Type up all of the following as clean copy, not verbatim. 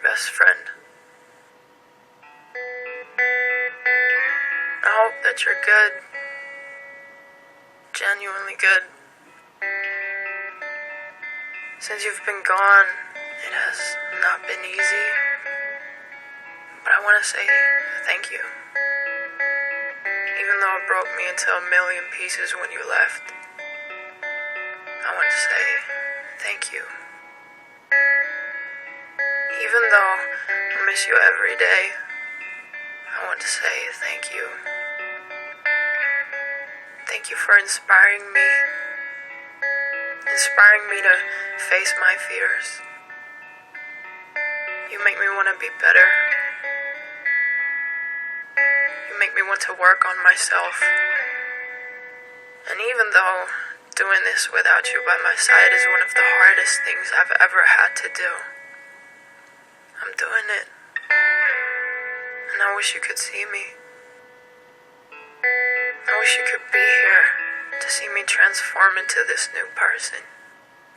best friend. I hope that you're good. Genuinely good. Since you've been gone, it has not been easy. But I want to say thank you. Even though it broke me into a million pieces when you left, I want to say thank you. Even though I miss you every day, I want to say thank you. Thank you for inspiring me to face my fears. You make me want to be better. You make me want to work on myself. And even though doing this without you by my side is one of the hardest things I've ever had to do, I'm doing it. And I wish you could see me. I wish you could be here to see me transform into this new person.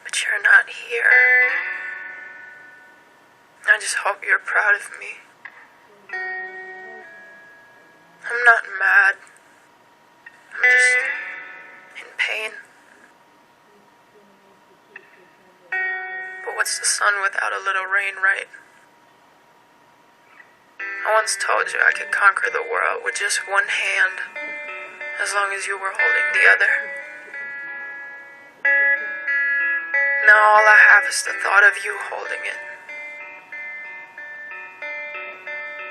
But you're not here. I just hope you're proud of me. I'm not mad. I'm just in pain. But what's the sun without a little rain, right? I once told you I could conquer the world with just one hand, as long as you were holding the other. Now all I have is the thought of you holding it.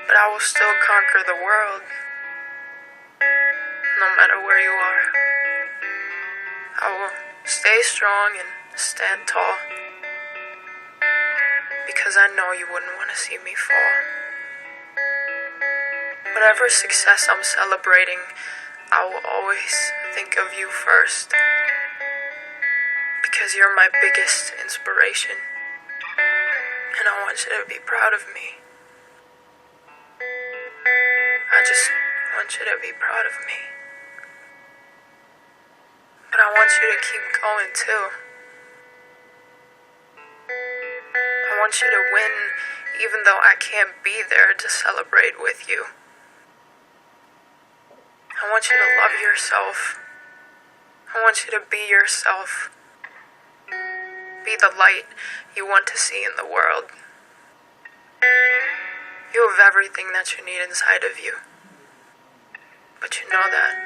But I will still conquer the world, no matter where you are. I will stay strong and stand tall, because I know you wouldn't want to see me fall. Whatever success I'm celebrating, I will always think of you first, because you're my biggest inspiration, and I want you to be proud of me. I just want you to be proud of me. But I want you to keep going too. I want you to win, even though I can't be there to celebrate with you. I want you to love yourself. I want you to be yourself. Be the light you want to see in the world. You have everything that you need inside of you. But you know that.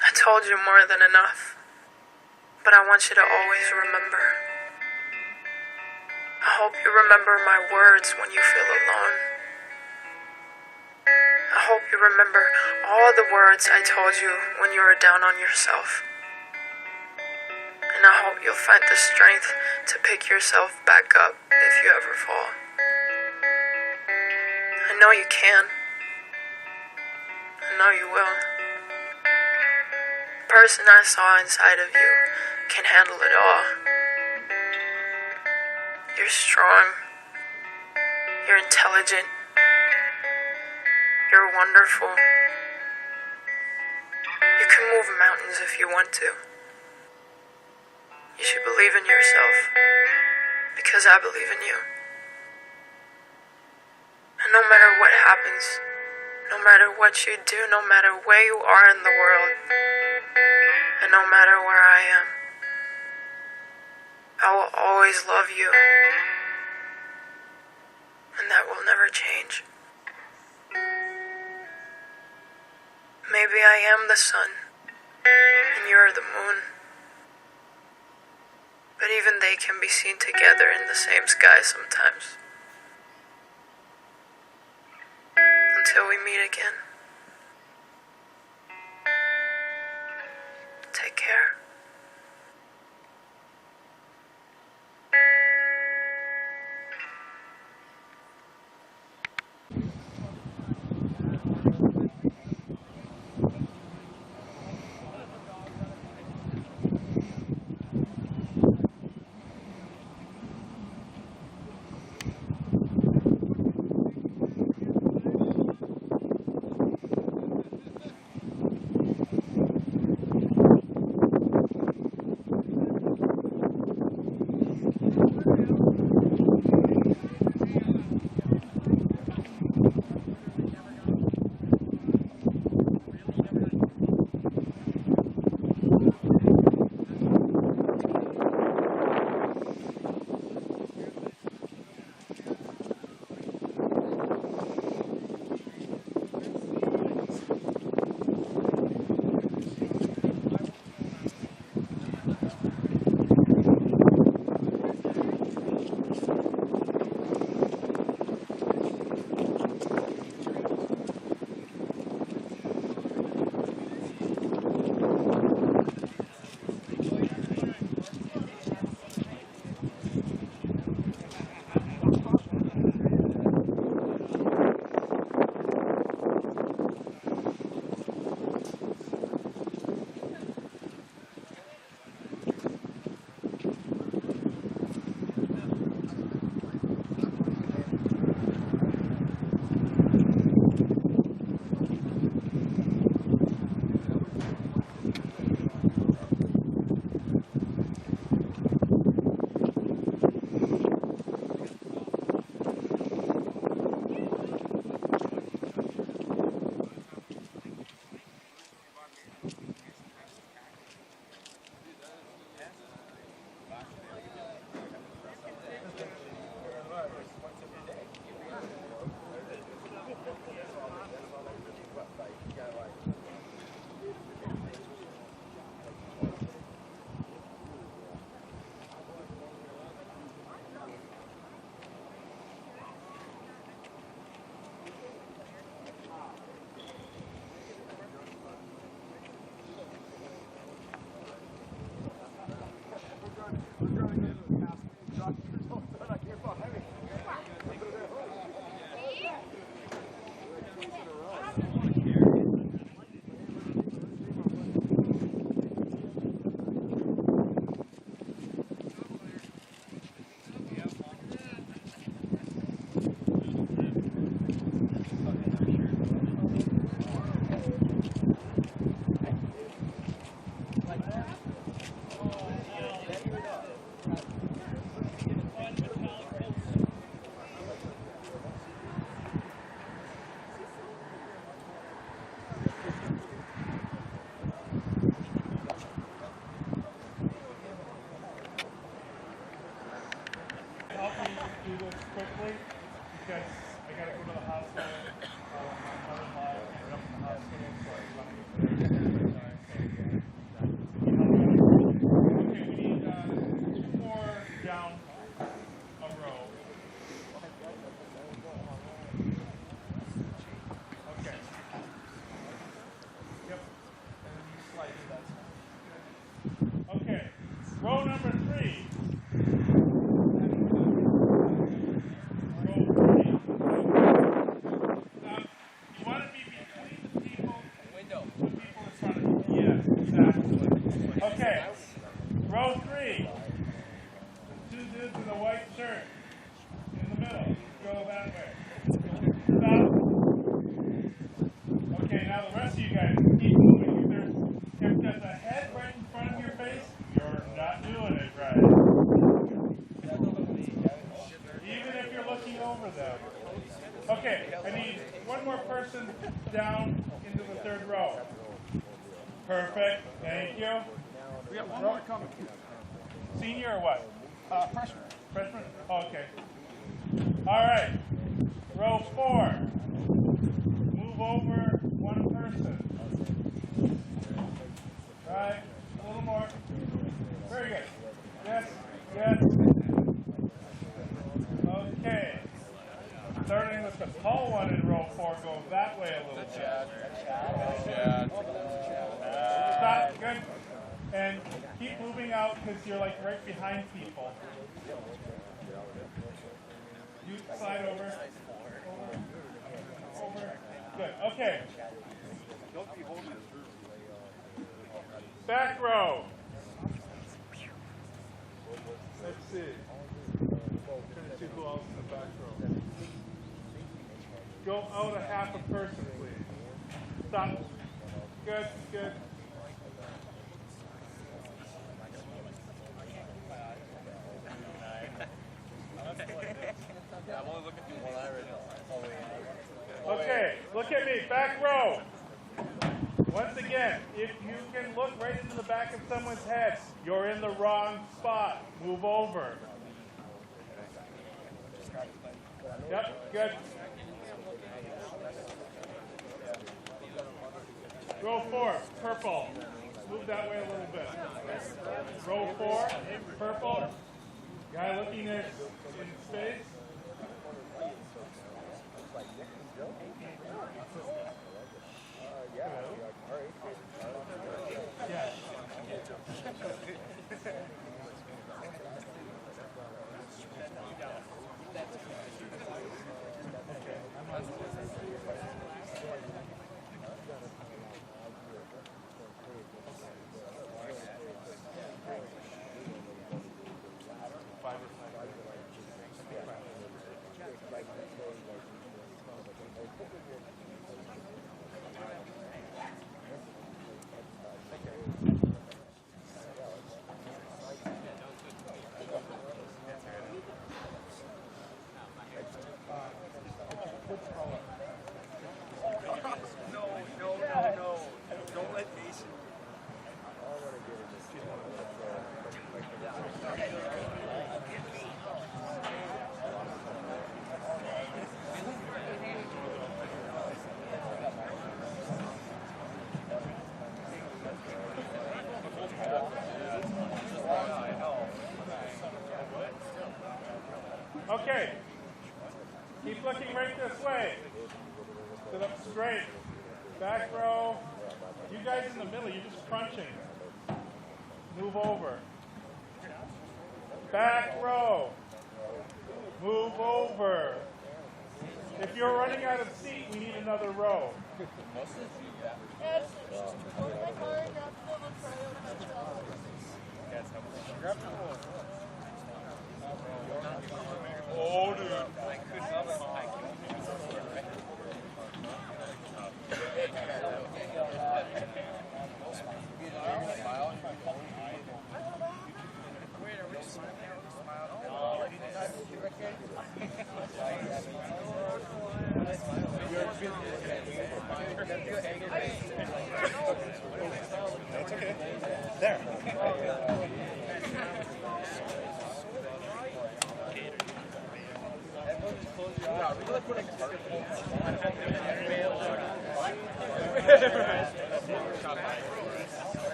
I told you more than enough. But I want you to always remember. I hope you remember my words when you feel alone. I hope you remember all the words I told you when you were down on yourself. And I hope you'll find the strength to pick yourself back up if you ever fall. I know you can. I know you will. The person I saw inside of you can handle it all. You're strong. You're intelligent. You're wonderful. You can move mountains if you want to. You should believe in yourself, because I believe in you. And no matter what happens, no matter what you do, no matter where you are in the world, and no matter where I am, I will always love you. And that will never change. Maybe I am the sun, and you're the moon. But even they can be seen together in the same sky sometimes. Until we meet again. Take care. down into the third row. Perfect. Thank you. We got one more coming. Senior or what? Freshman. Freshman? Okay. All right. Row 4. Move over one person. All right. A little more. Very good. Yes. Yes. Okay. Starting with the tall one in row 4, go that way a little bit. Stop. Good. And keep moving out because you're like right behind people. You slide over. Over. Good. Okay. Back row. Let's see. Trying to see who else in the back row. Go out a half a person, please. Stop. Good, good. Okay, look at me. Back row. Once again, if you can look right into the back of someone's head, you're in the wrong spot. Move over. Yep, good. Row 4, purple. Move that way a little bit. Row 4, purple. Guy looking in space. Yes. Okay. Keep looking right this way. Sit up straight. Back row. You guys in the middle, you're just crunching. Move over. Back row. Move over. If you're running out of seat, we need another row. Oh, dude. That's okay. There.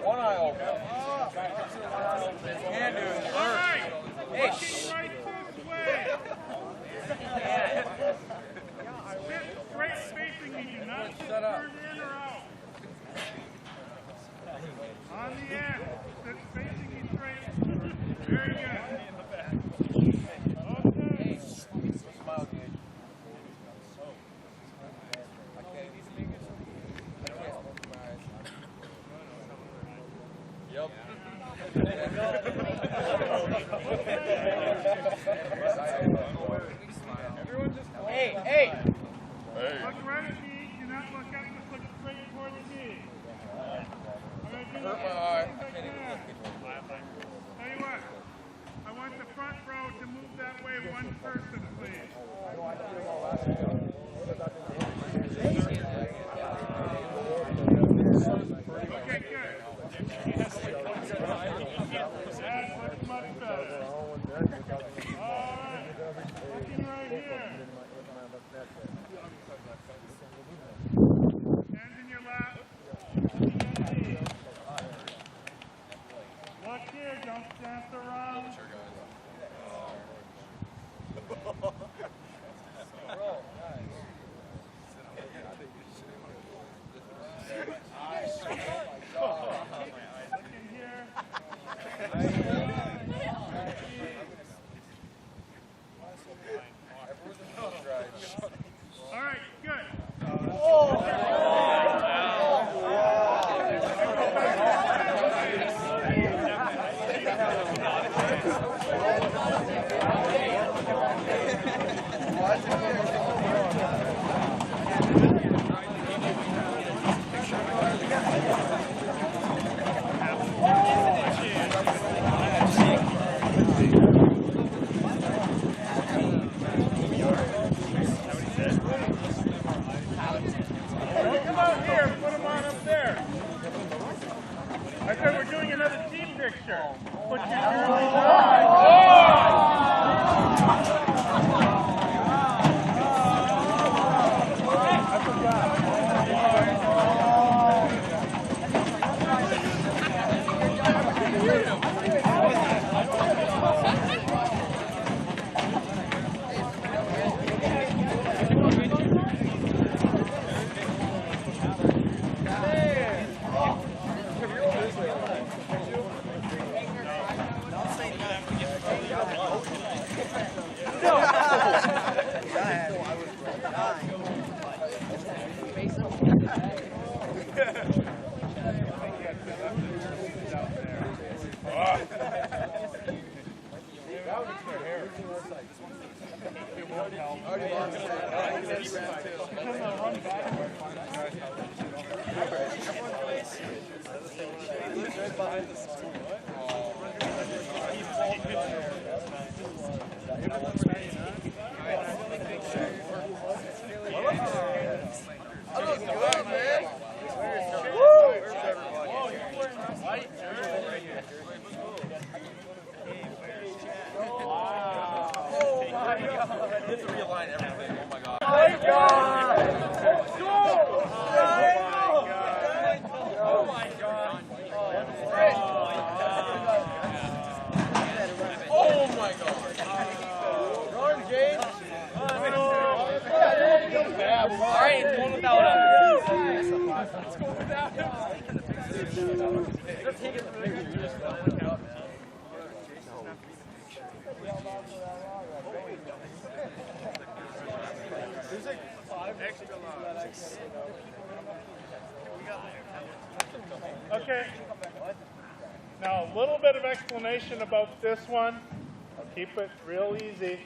One eye open. Hand dude. All right. Hey, Looking right this way. Straight facing me Hey! Look right at me. Do not look up. Just look straight towards me. I'm going to do the best I can. Tell you what. I want the front row to move that way one person, please. Okay, good. That looks much better. All right. Looking right here. Hands in your lap. Look here, don't dance around. Look in here. All right, good. Come out here, put them on up there. I said we're doing another team picture. Put your early It's a realign everything. Oh my god. Oh my God! Oh my god. Run, James. All right, it's going without us. Let's go without him. Just take it. There's like 5 extra lives. Okay. Now, a little bit of explanation about this one. I'll keep it real easy.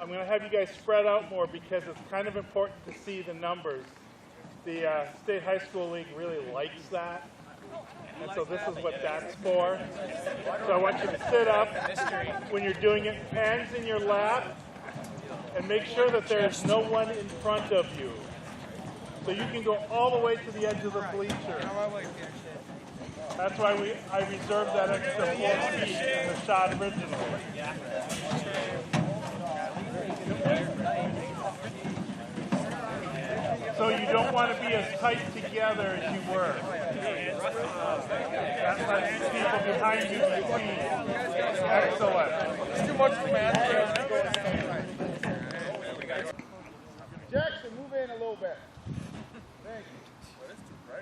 I'm going to have you guys spread out more because it's kind of important to see the numbers. The State High School League really likes that. And so this is what that's for. So I want you to sit up when you're doing it, hands in your lap, and make sure that there's no one in front of you. So you can go all the way to the edge of the bleacher. That's why I reserved that extra 4 feet in the shot originally. So you don't want to be as tight together as you were. That lets people behind you see. Excellent. It's too much for man. Jackson, move in a little bit. Thank you.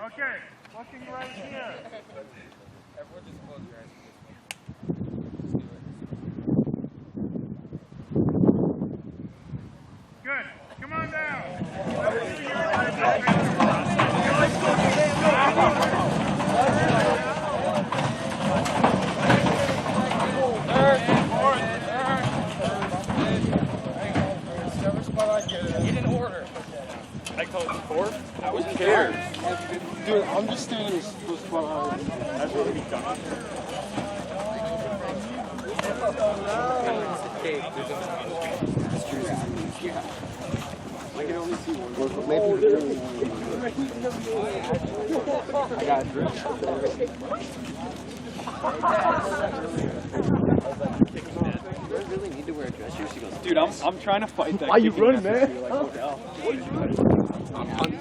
Okay, looking right here. Everyone just close your eyes. Good. Come on down. Whichever spot I get it. in order. I call it fourth. Who cares? Dude, I'm just standing in this spot. That's what we done. I can only see one. I got a drip. Dude, I'm trying to fight that. Why you running, man? I'm hungry.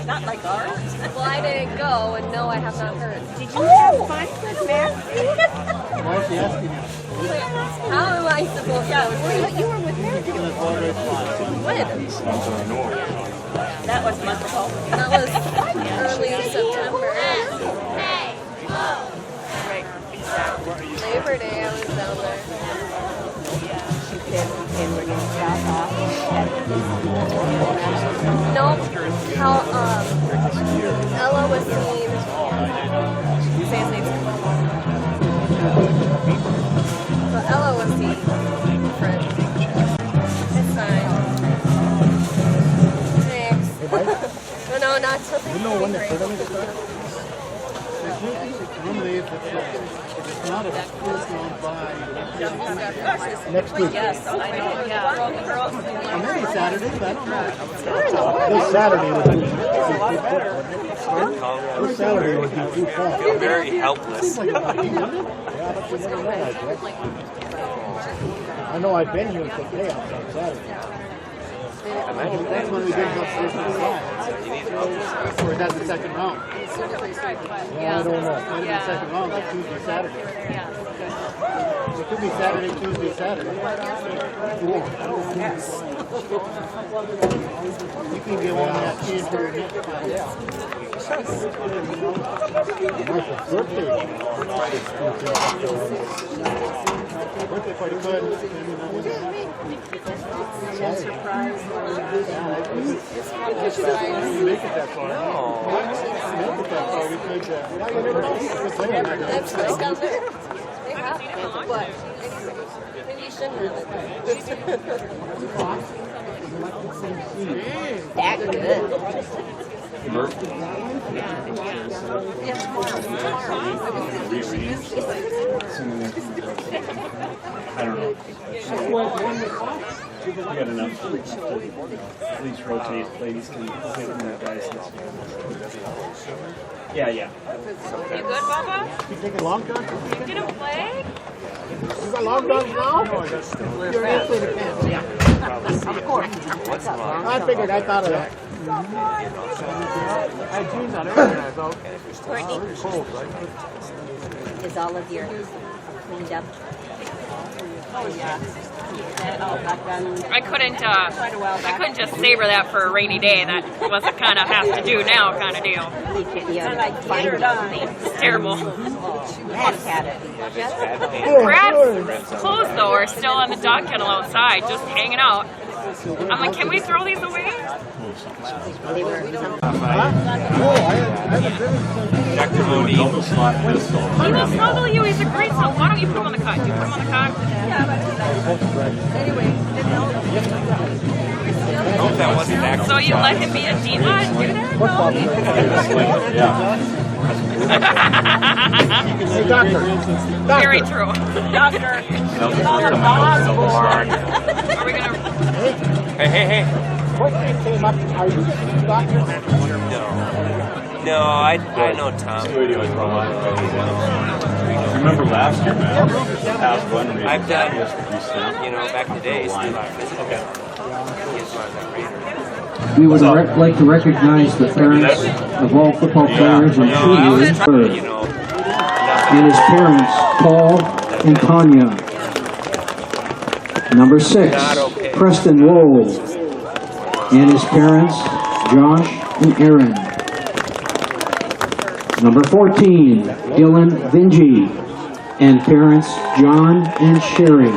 Not like ours. Well, I didn't go, and no, I have not heard. Did you have fun with Matt? Why is she asking you? How am I supposed to know? You were with Matthew. When? That was a month ago. That was early September. Right, exactly. Labor Day, I was down there. She said we came we're going to stop off. No, how Ella was seeing. Say his name. So Ella was seeing friends. It's fine. Thanks. No, not so. You know when the tournament starts? Normally, if it's not a school gone by next week. Yes, I know, yeah. Or maybe Saturday, but I don't know. This Saturday would be this Saturday would be too far. Feel very helpless. Yeah, but you never know, I guess. I know I've been here for playoffs on Saturday. That's when we get upstairs to the side. Or is that the second round? Yeah, I don't know. Might be the second round, like Tuesday, Saturday. It could be Saturday, Tuesday, Saturday. You can get one of that kid for your next time. Michael's birthday. Birthday party, good. Surprise. You make it that far. No. Make it that far. We could, That's nice down there. They have it, but maybe you shouldn't have it. That good. I don't know. We got enough to at least rotate. Ladies can take more guys. Yeah. You good, Bubba? You taking long dogs? You gonna play? You got long dogs now? You're answering the fence, yeah. Of course. I figured, I thought of that. I dreamed that earlier. I thought, Courtney, cold, right? is all of your cleaned up? Oh, yeah. That all got done I couldn't quite a while I back. couldn't just savor that for a rainy day. That was a kind of have to do now kind of deal. Yeah, like find done. It's terrible. Matt's had it. Brad's clothes though are still on the dog kennel outside, just hanging out. I'm like, can we throw these away? They were Dr. Mooney. He will smuggle you. He's a great son. Why don't you put him on the cot? Do you put him on the cot? Anyway, I hope that wasn't that. So you let him be a diva and do that? Very true. Doctor. Are we gonna? Hey. What came up? Are you the doctor? No. No, I know Tom. Remember last year, man? Past one, I've done, back in the day, We would like to recognize the parents of all football players and cheerleaders, and his parents, Paul and Tanya. Number 6, Preston Lowell, and his parents, Josh and Aaron. Number 14, Dylan Vingy, and parents, John and Sherry.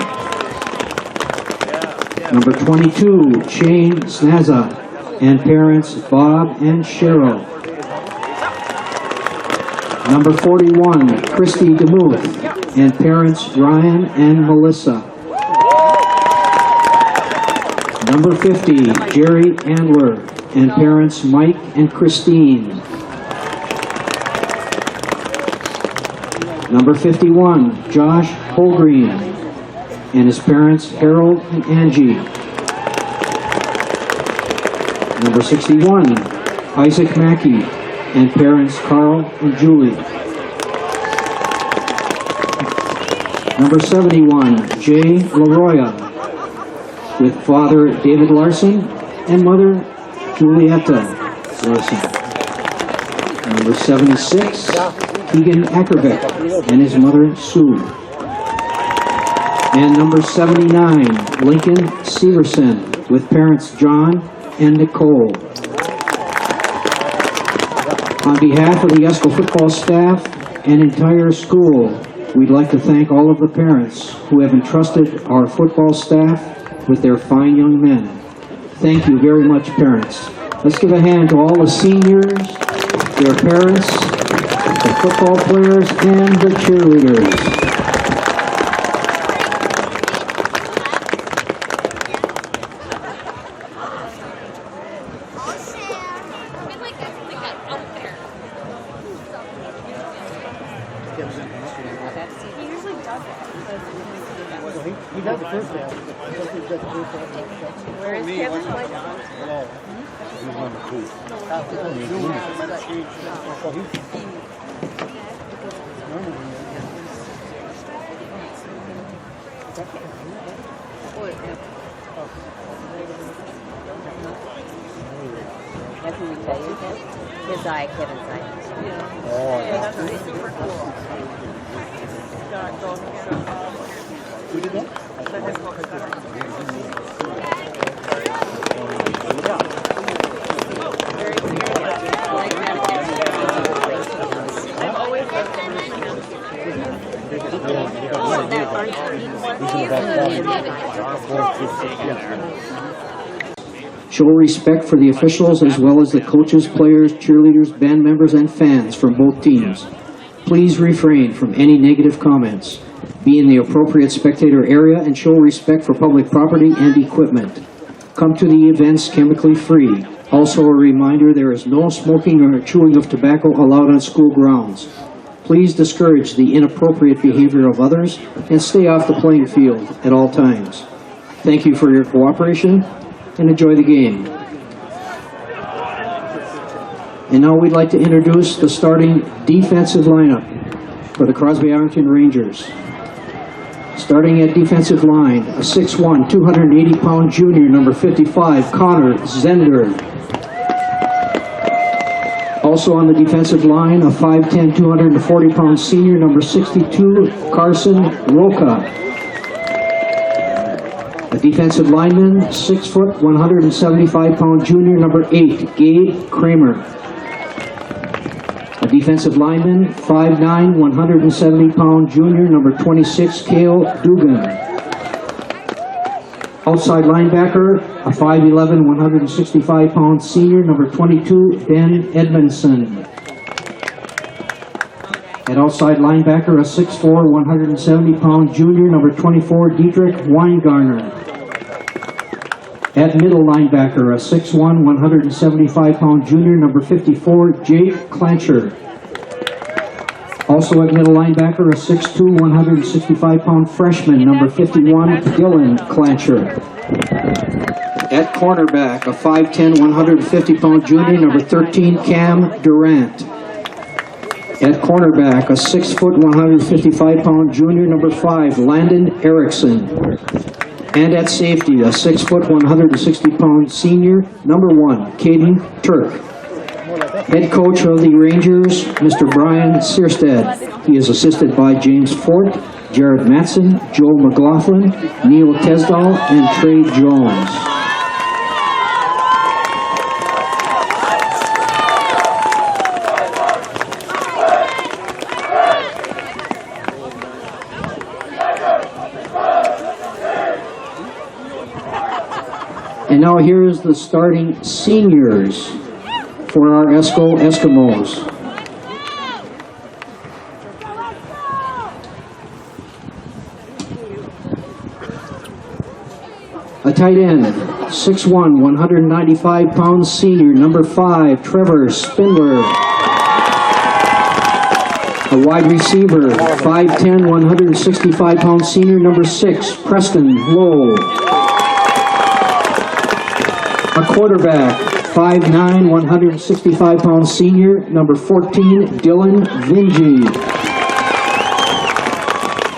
Number 22, Shane Snaza, and parents, Bob and Cheryl. Number 41, Christy DeMuth, and parents, Ryan and Melissa. Number 50, Jerry Andler, and parents, Mike and Christine. Number 51, Josh Holgreen, and his parents, Harold and Angie. Number 61, Isaac Mackey, and parents, Carl and Julie. Number 71, Jay LaRoya, with father, David Larson, and mother, Julietta Larson. Number 76, Keegan Ackerbeck, and his mother, Sue. And number 79, Lincoln Severson, with parents, John and Nicole. On behalf of the Esko football staff and entire school, we'd like to thank all of the parents who have entrusted our football staff with their fine young men. Thank you very much, parents. Let's give a hand to all the seniors, their parents, the football players, and the cheerleaders. He does the first half. Where is Kevin? He's number 2. That's who we tell you, Kevin? His eye, Kevin's eye. Oh, yeah. Who did that? Show respect for the officials as well as the coaches, players, cheerleaders, band members, and fans from both teams. Please refrain from any negative comments. Be in the appropriate spectator area and show respect for public property and equipment. Come to the events chemically free. Also a reminder, there is no smoking or chewing of tobacco allowed on school grounds. Please discourage the inappropriate behavior of others and stay off the playing field at all times. Thank you for your cooperation and enjoy the game. And now we'd like to introduce the starting defensive lineup for the Crosby-Ironton Rangers. Starting at defensive line, a 6'1", 280-pound junior, number 55, Connor Zender. Also on the defensive line, a 5'10", 240-pound senior, number 62, Carson Roca. A defensive lineman, 6 foot, 175-pound junior, number 8, Gabe Kramer. A defensive lineman, 5'9", 170-pound junior, number 26, Cale Dugan. Outside linebacker, a 5'11", 165-pound senior, number 22, Ben Edmondson. At outside linebacker, a 6'4", 170-pound junior, number 24, Dietrich Weingarner. At middle linebacker, a 6'1", 175-pound junior, number 54, Jake Clancher. Also at middle linebacker, a 6'2", 165-pound freshman, number 51, Dylan Clancher. At cornerback, a 5'10", 150-pound junior, number 13, Cam Durant. At cornerback, a 6', 155-pound junior, number 5, Landon Erickson. And at safety, a 6', 160-pound senior, number 1, Caden Turk. Head coach of the Rangers, Mr. Brian Searstead. He is assisted by James Fort, Jared Matson, Joe McLaughlin, Neil Tesdall, and Trey Jones. And now here's the starting seniors for our ESCO Eskimos. A tight end, 6'1", 195-pound senior, number 5, Trevor Spindler. A wide receiver, 5'10", 165-pound senior, number 6, Preston Lowe. A quarterback, 5'9", 165-pound senior, number 14, Dylan Vingy.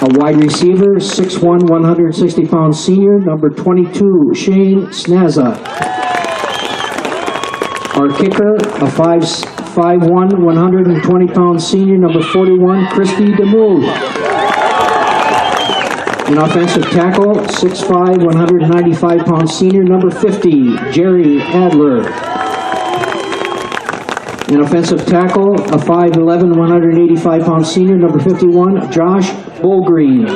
A wide receiver, 6'1", 160-pound senior, number 22, Shane Snaza. Our kicker, a 5'1", 120-pound senior, number 41, Christy DeMille. An offensive tackle, 6'5", 195-pound senior, number 50, Jerry Adler. An offensive tackle, a 5'11", 185-pound senior, number 51, Josh Bolgreen.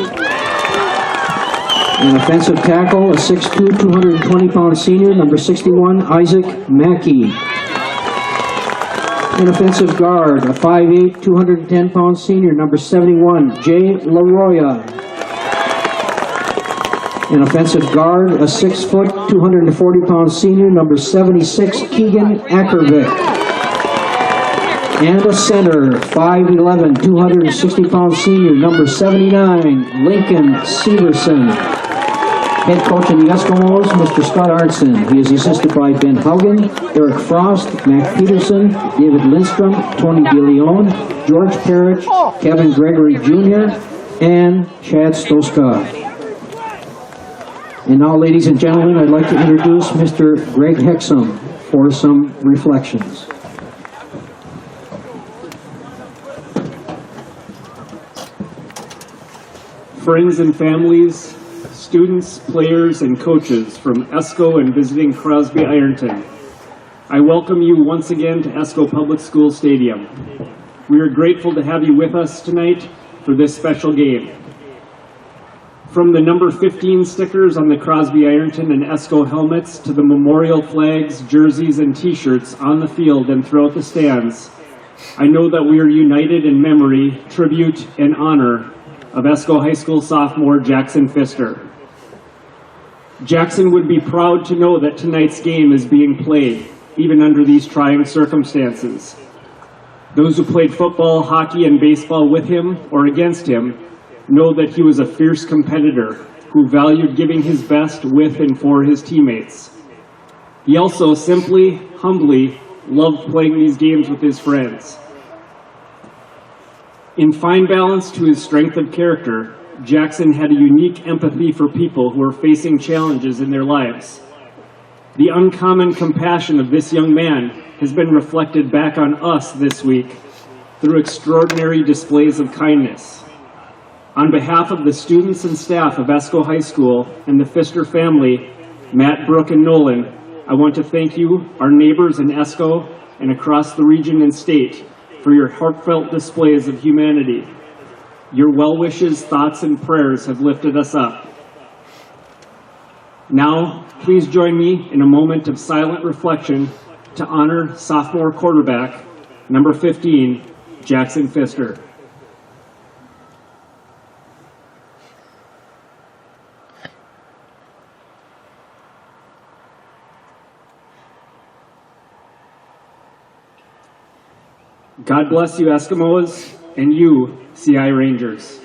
An offensive tackle, a 6'2", 220-pound senior, number 61, Isaac Mackey. An offensive guard, a 5'8", 210-pound senior, number 71, Jay LaRoya. An offensive guard, a 6', 240-pound senior, number 76, Keegan Ackervick. And a center, 5'11", 260-pound senior, number 79, Lincoln Severson. Head coach of the Eskimos, Mr. Scott Arnson. He is assisted by Ben Haugen, Eric Frost, Mac Peterson, David Lindstrom, Tony DeLeon, George Parrish, Kevin Gregory Jr., and Chad Stoska. And now, ladies and gentlemen, I'd like to introduce Mr. Greg Hexum for some reflections. Friends and families, students, players, and coaches from ESCO and visiting Crosby Ironton, I welcome you once again to ESCO Public School Stadium. We are grateful to have you with us tonight for this special game. From the number 15 stickers on the Crosby Ironton and ESCO helmets to the memorial flags, jerseys, and t-shirts on the field and throughout the stands, I know that we are united in memory, tribute, and honor of ESCO High School sophomore Jackson Pfister. Jackson would be proud to know that tonight's game is being played, even under these trying circumstances. Those who played football, hockey, and baseball with him or against him know that he was a fierce competitor who valued giving his best with and for his teammates. He also simply, humbly loved playing these games with his friends. In fine balance to his strength of character, Jackson had a unique empathy for people who are facing challenges in their lives. The uncommon compassion of this young man has been reflected back on us this week through extraordinary displays of kindness. On behalf of the students and staff of ESCO High School and the Pfister family, Matt, Brooke, and Nolan, I want to thank you, our neighbors in ESCO and across the region and state, for your heartfelt displays of humanity. Your well wishes, thoughts, and prayers have lifted us up. Now, please join me in a moment of silent reflection to honor sophomore quarterback, number 15, Jackson Pfister. God bless you, Eskimos, and you, CI Rangers.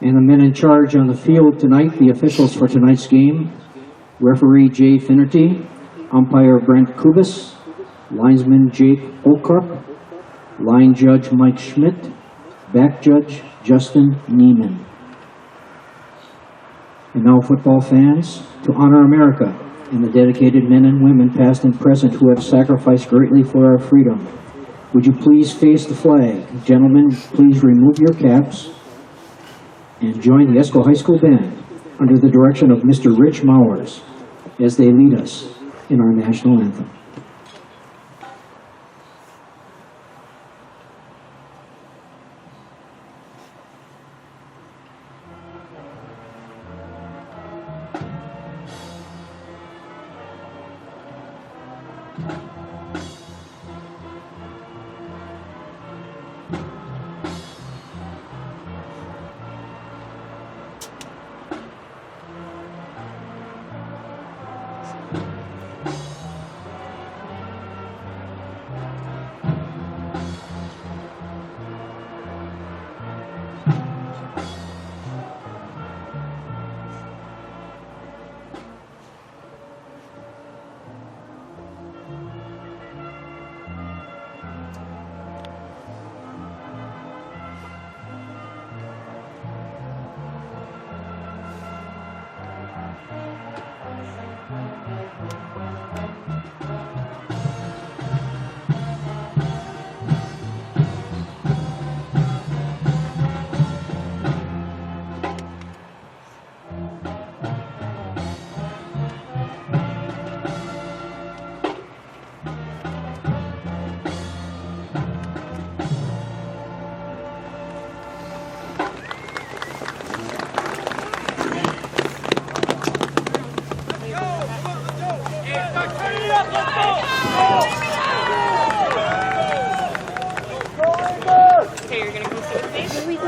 And the men in charge on the field tonight, the officials for tonight's game: referee Jay Finnerty, umpire Brent Kubis, linesman Jake Olkrup, line judge Mike Schmidt, back judge Justin Neiman. And now, football fans, to honor America and the dedicated men and women, past and present, who have sacrificed greatly for our freedom, would you please face the flag? Gentlemen, please remove your caps and join the Esco High School Band under the direction of Mr. Rich Mowers as they lead us in our national anthem.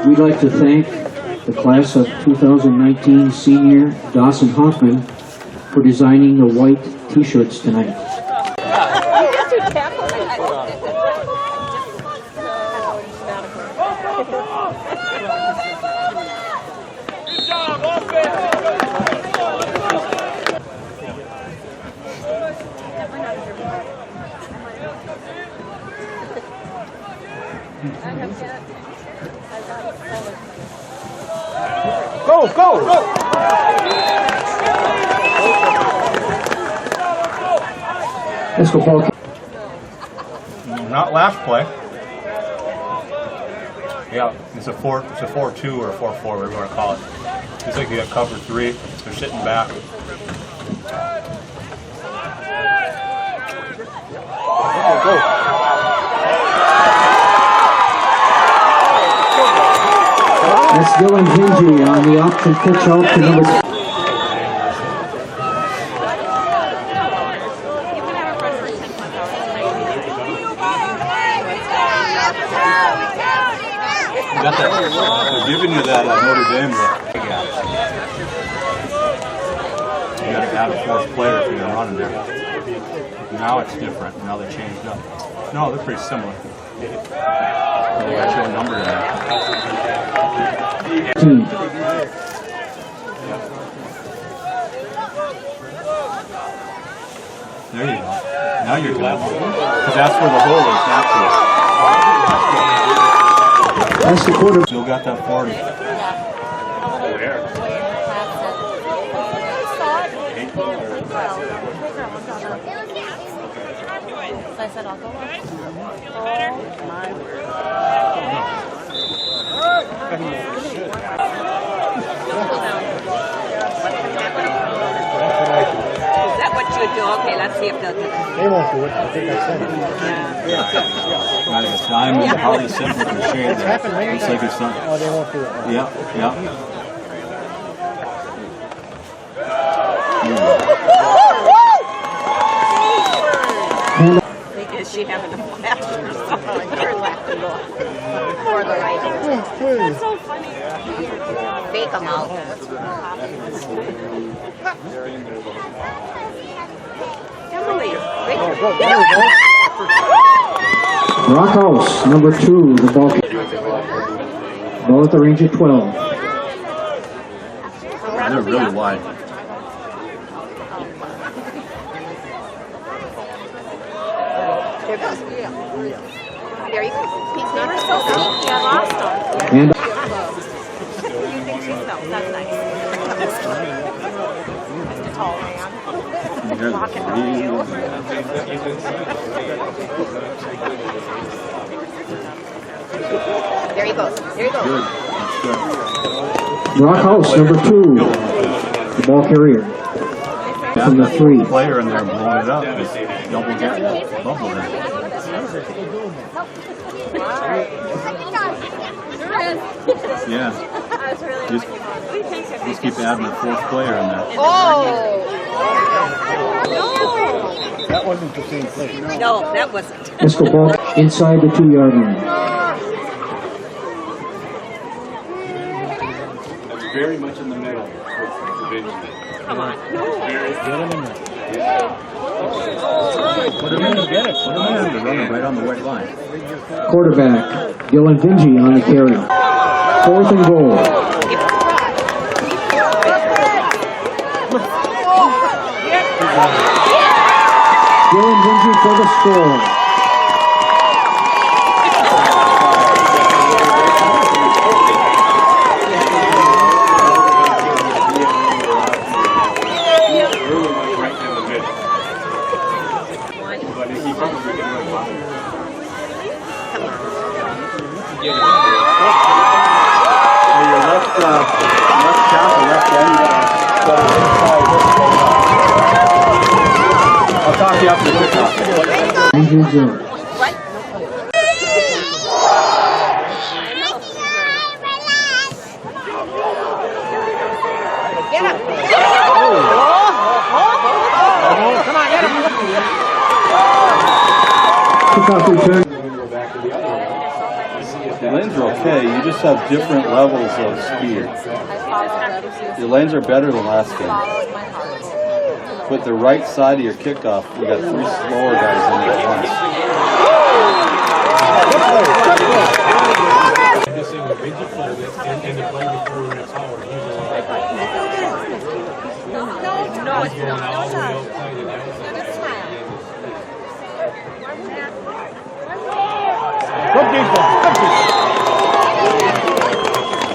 We'd like to thank the class of 2019 senior Dawson Hoffman for designing the white t-shirts tonight. Go, go! Let's go, Paul. Not last play. Yeah, it's a 4-2 or a 4-4, whatever you want to call it. It's like you got cover 3. They're sitting back. Go. That's Dylan Hingy on the option pitch out to number. They're giving you that Notre Dame look. You got to add a fourth player if you're running there. Now it's different. Now they changed up. No, they're pretty similar. They got your number in there. There you go. Now you're good. Because that's where the hole is naturally. That's the quarter. Still got that 40. So I said I'll go up. Is that what you do? Okay, let's see if they'll do it. They won't do it. I think I said it. Got a diamond, hardly simple to shade It's there. happened many Looks like times. it's not. Oh, they won't do it. Yeah. Is she having a flash or something? Her left and go for the right. That's so funny. Fake them out. Emily, Rockhouse, number 2, the ball at the range of 12. Yeah, they're really wide. There you go. Pete's never so sneaky. I lost him. And You think she's no? That's nice. Mr. Tall Man. Rocking on you. There he goes. There he goes. Good. That's good. Brock House, number 2, the ball carrier. From the 3. Player in there blowing it up. It's double get bubble there. Yeah. Just keep adding a 4th player in there. Oh! That wasn't the same play. No, that wasn't. Let's go ball inside the 2-yard line. That's very much in the middle. Come on. Get him in there. Put him in and get it. Put him in. They're running right on the white line. Quarterback, Dylan Vingy on the carry. 4th and goal. Dylan Vingy for the score. I'll talk to you after the kickoff. Andrew Jones. Get him. Come on, get him. Kickoff return. Your lanes are okay, you just have different levels of speed. Your lanes are better than last game. But the right side of your kickoff, you got 3 slower guys in there at once. No, it's not.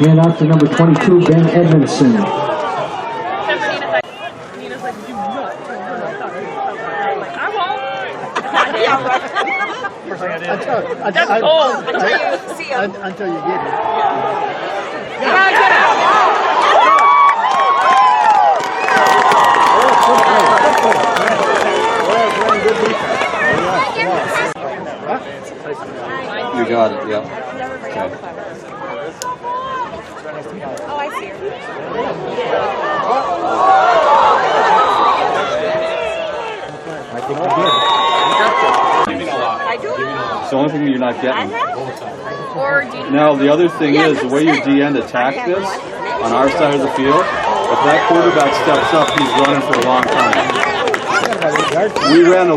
Hand out to number 22, Ben Edmondson. That's cold. Until you see him. Until you get it. You got it, yep. Okay. Oh, I see her. I think I did. I do. It's the only thing you're not getting. Or do you Now, the other thing is, the way your D-end attacked this, on our side of the field, if that quarterback steps up, he's running for a long time. We ran a...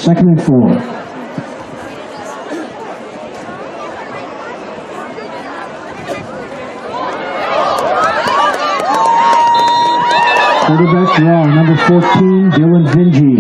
2nd and 4. Quarterback draw, number 14, Dylan Vingy.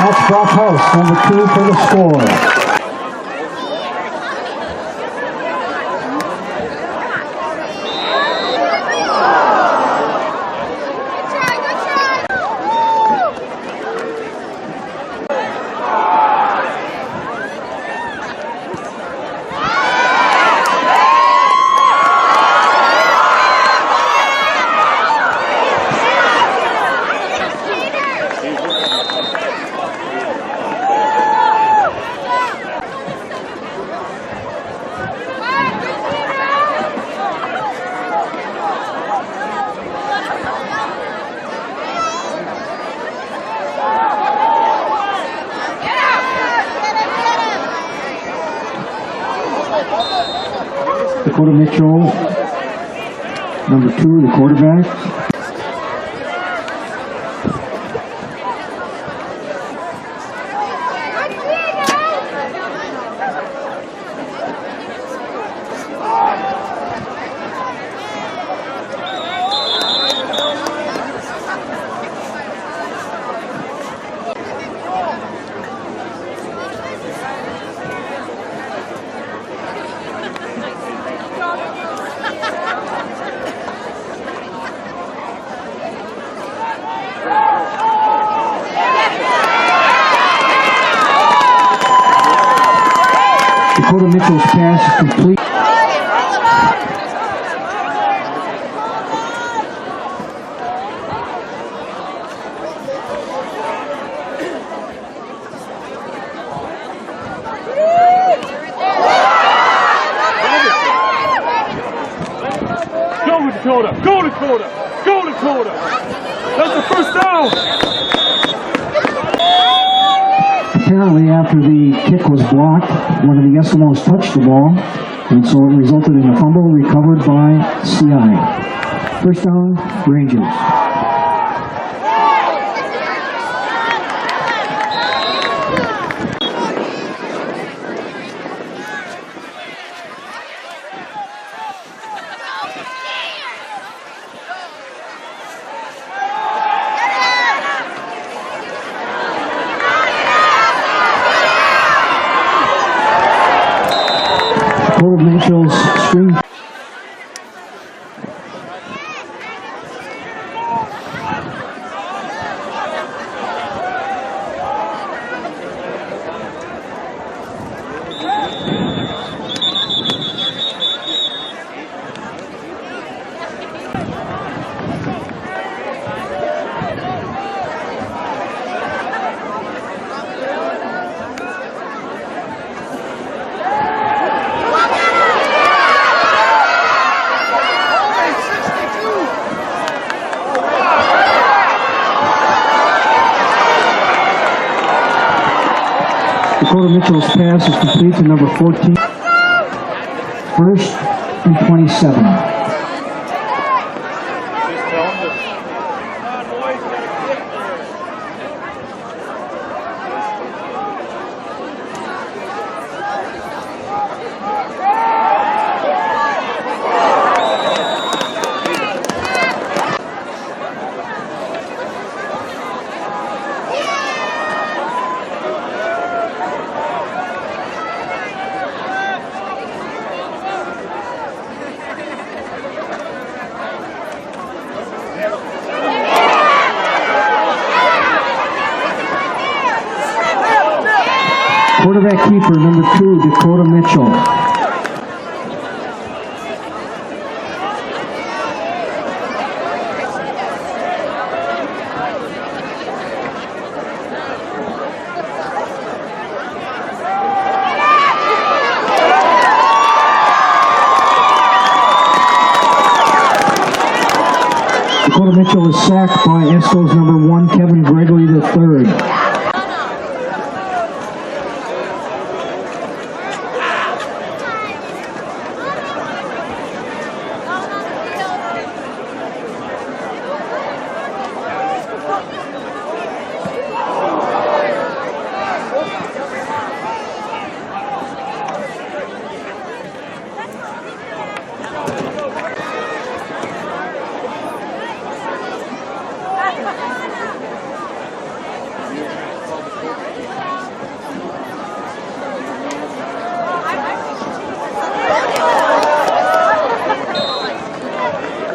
That's Brock House, number 2 for the score. Dakota Mitchell, number 2, the quarterback. Dakota Mitchell's pass is complete. Go Dakota! Go Dakota! Go Dakota! That's the first down! Apparently, after the kick was blocked, one of the Eskimos touched the ball, and so it resulted in a fumble recovered by CI. First down, Rangers. Dakota Mitchell's string. Dakota Mitchell's pass is complete to number 14. First and 27. Quarterback keeper, number 2, Dakota Mitchell. Dakota Mitchell is sacked by Eskimos number 1, Kevin Gregory III.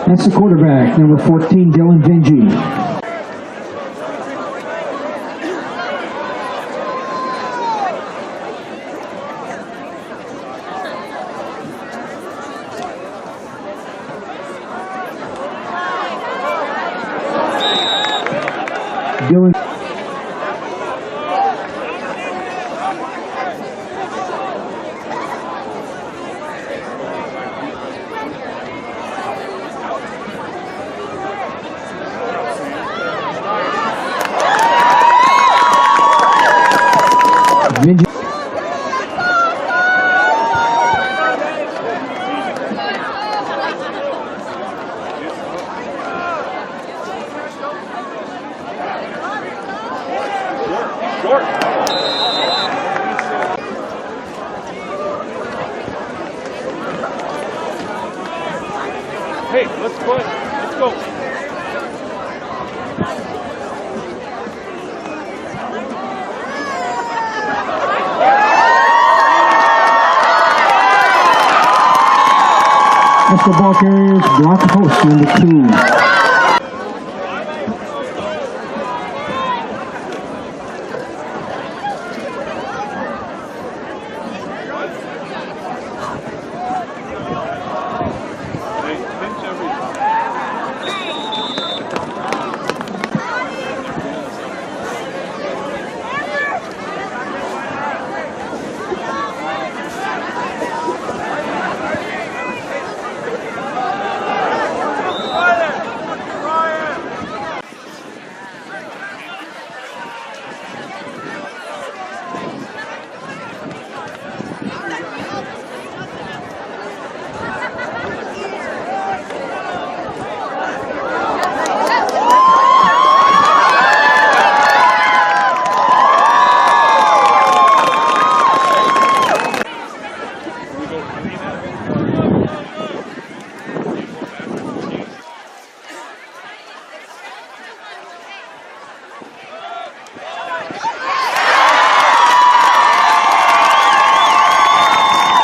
That's the quarterback, number 14, Dylan Vingy. Dylan. Vingy. Hey, let's play. Let's go. That's the ball carriers, block post, number 2.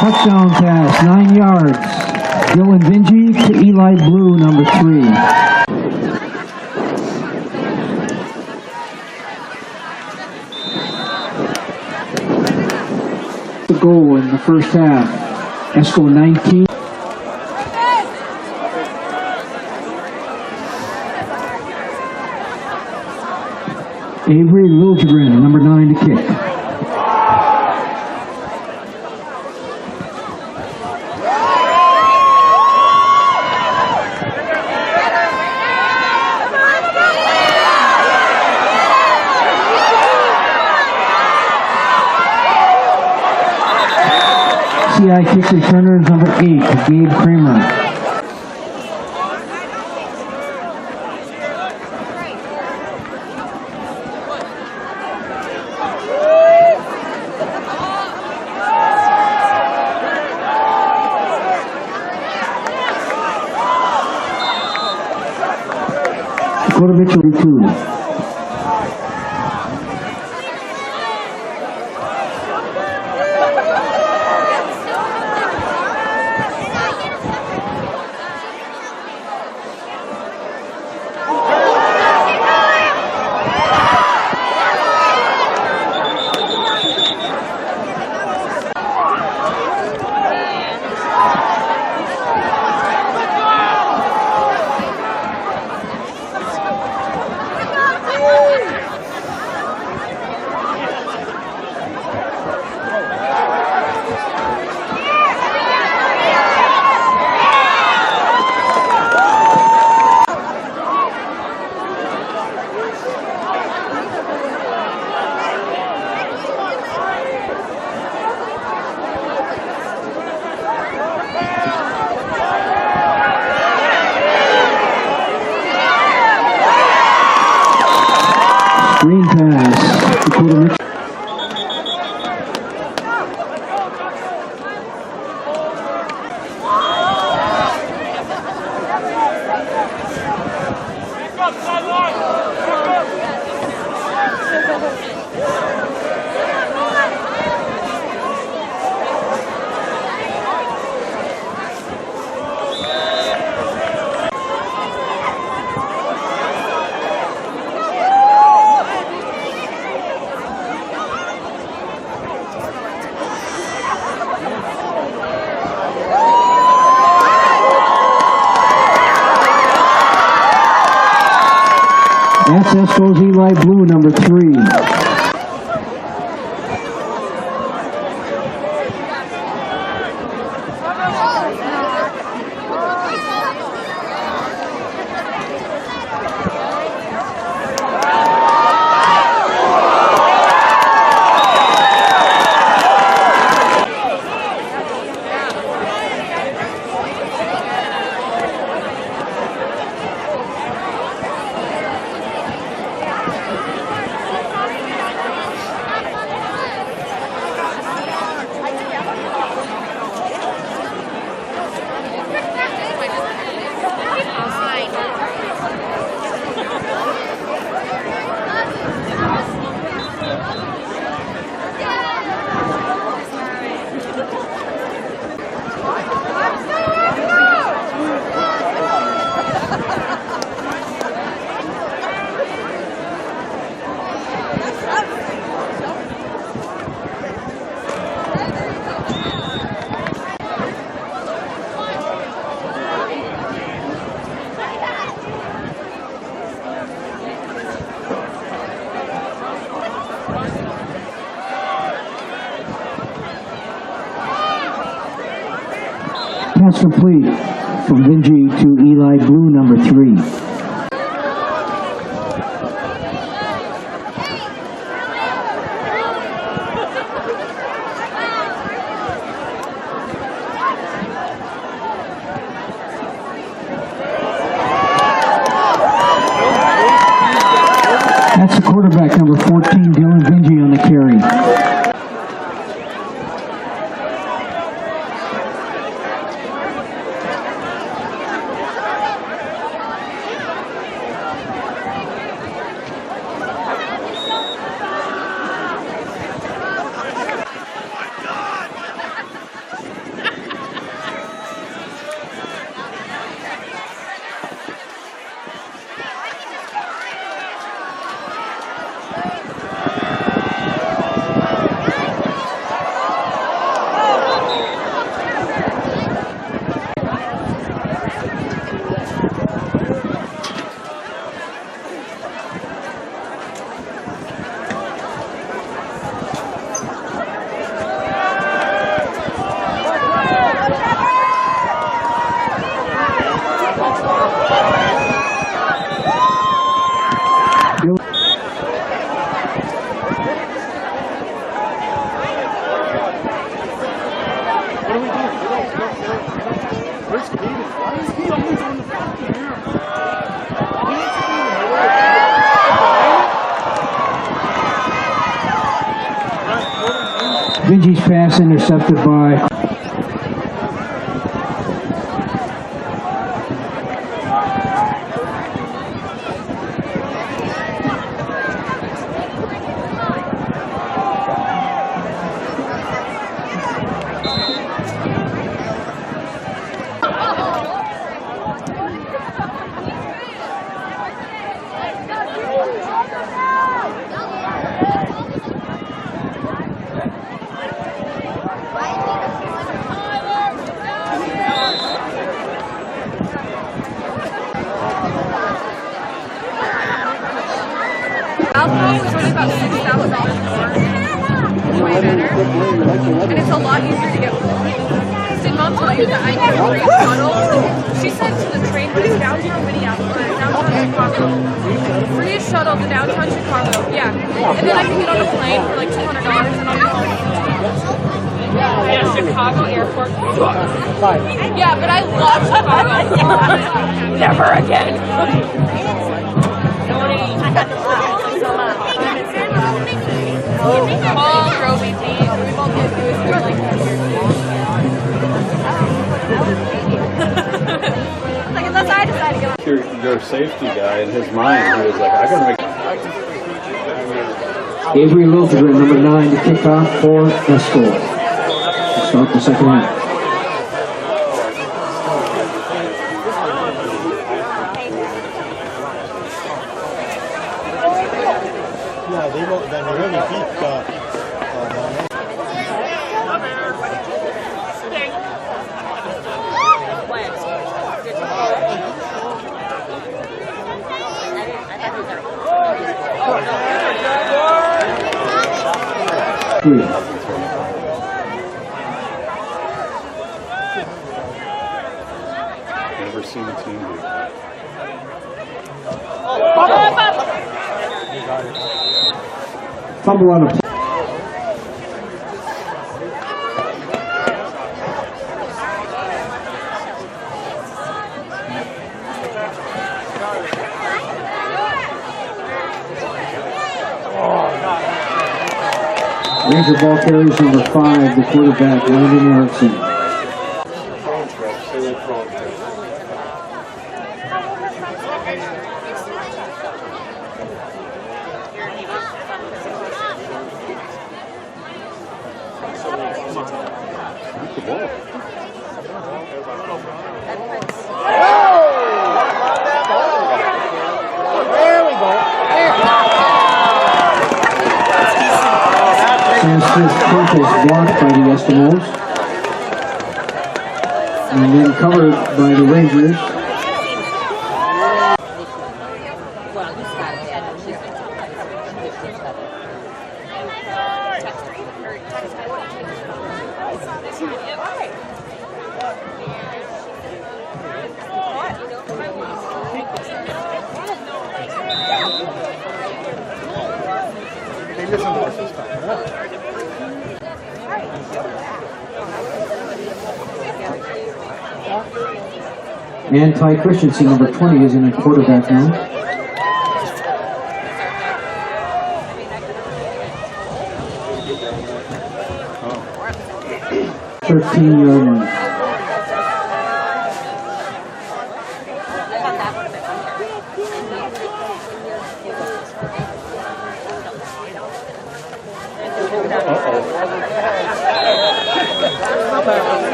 Touchdown pass, 9 yards. Dylan Vingy to Eli Blue, number 3. The goal in the first half. Esco 19. Avery Liljegren, number 9 to kick. CI kick returner number 8, Gabe Kramer. Dakota Mitchell reprove. Green pass, Dakota Mitchell. SS goes Eli Blue, number 3. Pass complete from Vinci to Eli Blue, number 3. That's the quarterback, number 14, Dylan Vinci, on the carry. Vinci's pass intercepted by Alcohol was only about $6,000 more. Way better. And it's a lot easier to get home. Did Mom tell you that I get free shuttle? She said to the train, but it's downtown Minneapolis, downtown Chicago. Free shuttle to downtown Chicago, yeah. And then I can get on a plane for like $200 and I'll be home. Yeah, Chicago airport sucks. Yeah, but I love Chicago. Never again. Paul drove me, we both did do it for like like unless I decide to get Your safety guy in his mind, he was like, I gotta make. Avery Lutheran, number 9, to kick off for Esco. To start the second half. They really beat I thought 3. Never seen a team do that. Fumble on a Ranger ball carries number 5, the quarterback, Landon Erickson. Kick is blocked by the Eskimos and then covered by the Rangers. And Ty Christensen, number 20, is in a quarterback now. 13-yard line.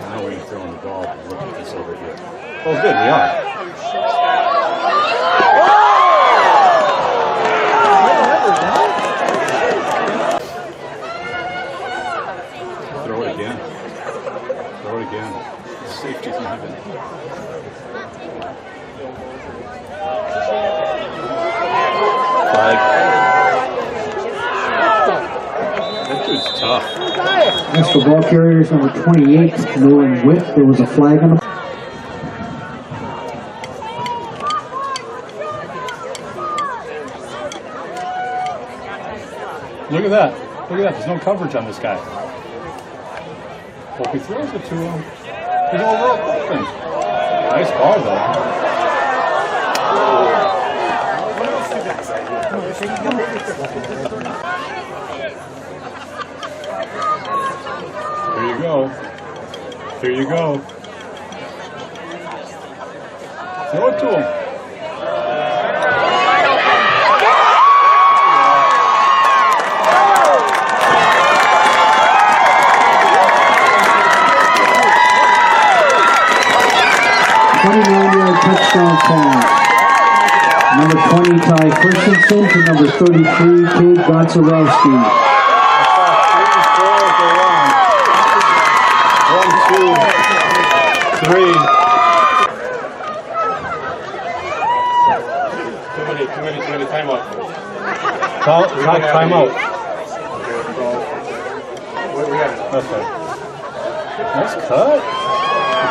Now we ain't throwing the ball. Look at this over here. Oh, good, we are. Throw it again. Throw it again. Safety's not even. Flag. That dude's tough. That's the ball carriers, number 28, Nolan Witt. There was a flag on the Look at that. Look at that. There's no coverage on this guy. Hope he throws it to him. He's overall open. Nice ball, though. Here you go. Here you go. Throw it to him. 29-yard touchdown pass. Number 20, Ty Christensen, to number 33, Cade Gonzalowski. 1, 2, 3. Too many timeout. Timeout. Okay. Nice cut.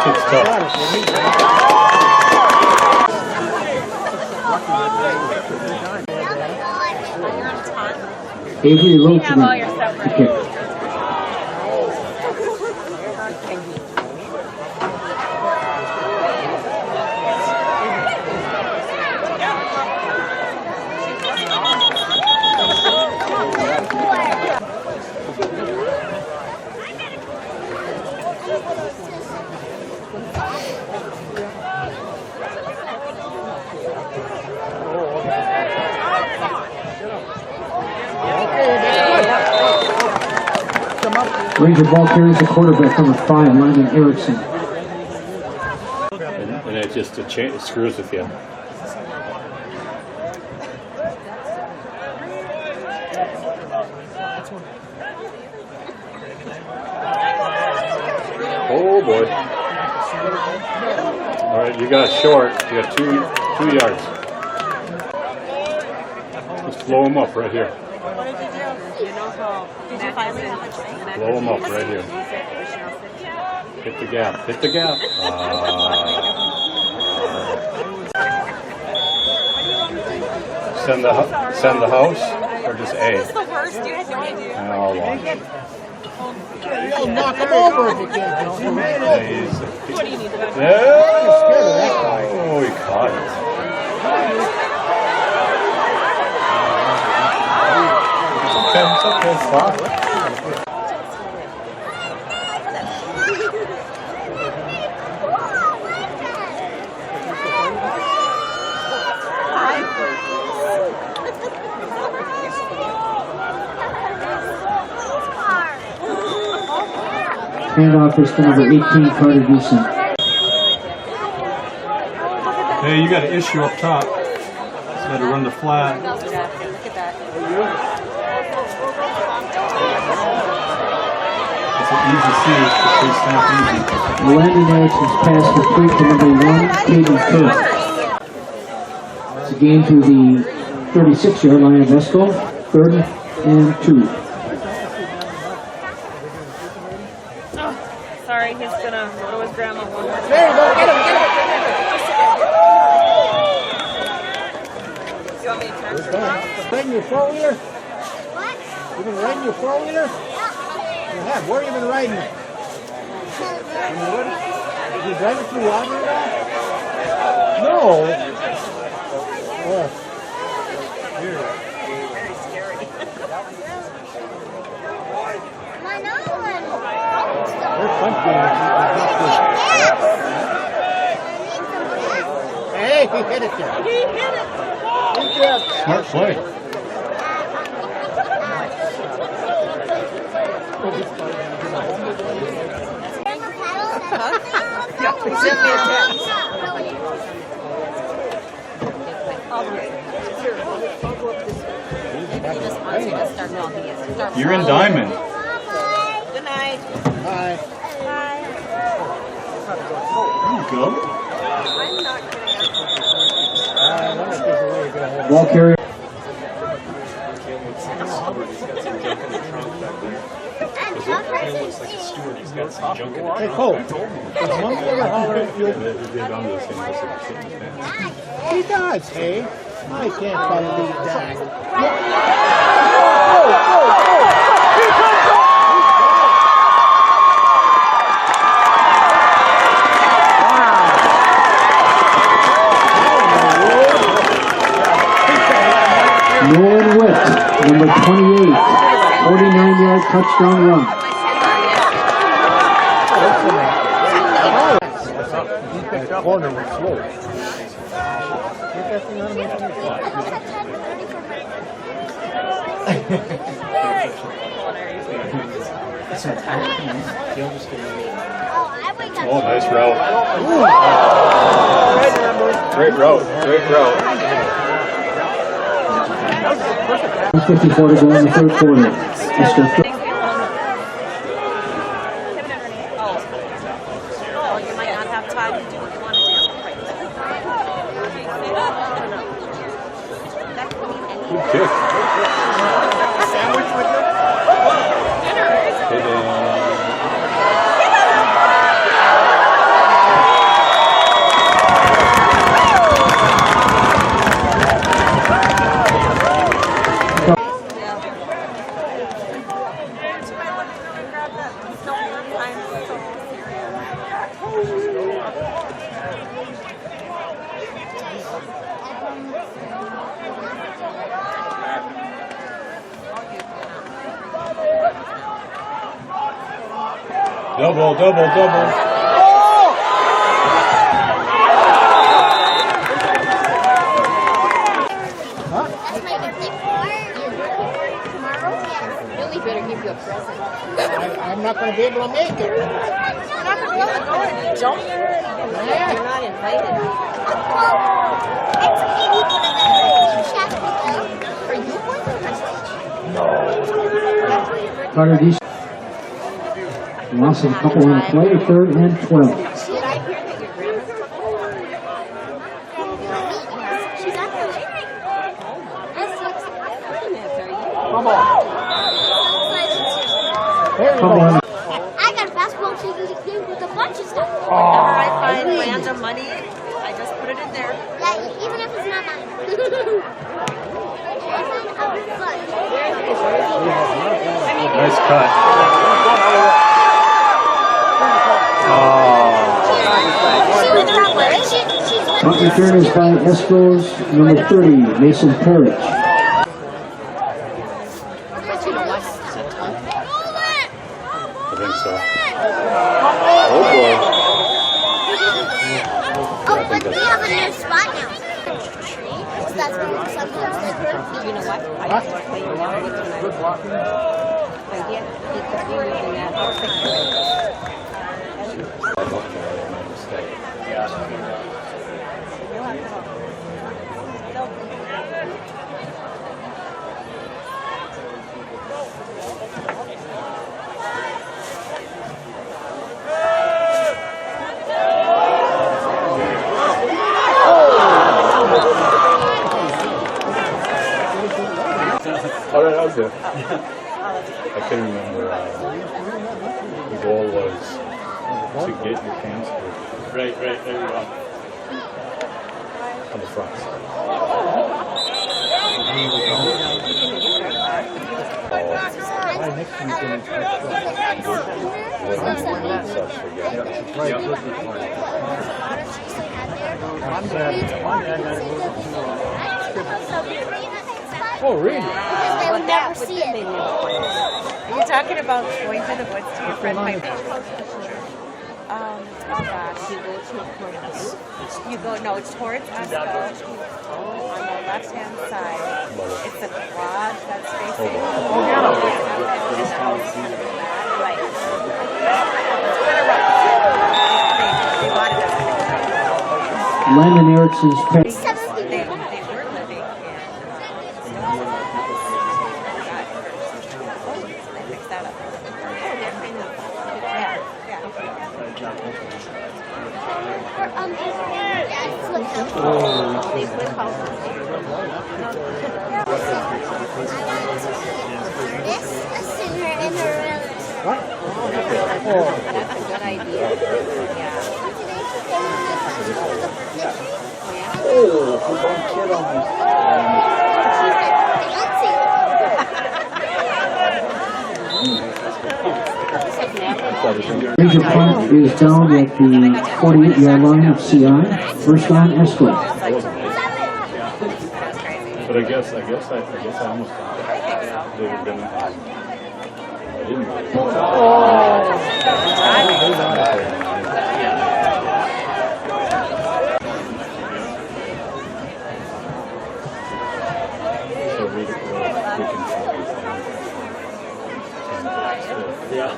It's tough. Avery Loachman, the kick. Ranger ball carries the quarterback, number 5, Landon Erickson. And it just it screws with you. Oh boy. All right, you got short. You got two yards. Just blow them up right here. What did you do? Did you finally have a drink? Blow them up right here. Hit the gap. Hit the gap. Send the house or just A? This is the worst. You had no idea. I'll watch. You'll knock him over if you can't do it. What do you need? Oh, he caught it. It's okay, stop. Handoff is to number 18, Carter Gleason. Hey, you got an issue up top. You got to run the flat. It's an easy C. It's not easy. The landing actions pass complete to number 1, Caden Kerr. It's a gain to the 36-yard line of Vesco, 3rd and 2. Sorry, he's gonna go to his grandma one more time. There you go, get him. You want me to turn? Riding your four-wheeler? What? You been riding your four-wheeler? You have. Where have you been riding it? Did you drive it through water at all? No. What? Here. Very scary. There's something. Hey, he hit it there. He hit it. Smart play. You're in diamond. Good night. Hi. Bye. There you go. Ball carrier. Hey, Cole. Does Monkey ever holler at you? He does, hey? I can't follow these guys. Nolan Witt, number 28, 49-yard touchdown run. That corner was slow. Get that thing out of my Oh, nice route. Great route. Great route. 1:54 to go in the third quarter. Mr. Oh, you might not have time to do what you want to do. Good kick. Sandwich with you? Double, double, double. Really better give you a present. I'm not going to be able to make it. You're not going to be able to go and jump. You're not invited. Are you going? Carter Gleason. Loss of a couple on the play, 3rd and 12. Did I hear that your grandma's she's at the Come on. I got a basketball team with a bunch of stuff. Whenever I find random money, I just put it in there. Yeah, even if it's not mine. Nice cut. Punt return is by Escos, number 30, Mason Porridge. I think so. Oh boy. Oh, but we have a new spot now. So that's where sometimes they put. You know what? I just want to play you now with tonight. But yeah, because we live in that house. All right, I'll do. I can remember the goal was to get your pants right, there you go. On the front side. Oh, really? Because they would never see it. Are you talking about going to the woods to your friend Piper? Oh gosh. You go, no, it's towards Esco. On the left-hand side. It's a garage that's facing. Right. They bought it up. Lyman Ericsson's pet. They were living in. They fixed that up. Yeah. They flip houses. This is in her room. What? That's a good idea. Yeah. Oh, don't kid on me. Major punt is down at the 48-yard line of CI. First down, Esco. But I guess I almost thought they were gonna. I didn't really. So we can yeah.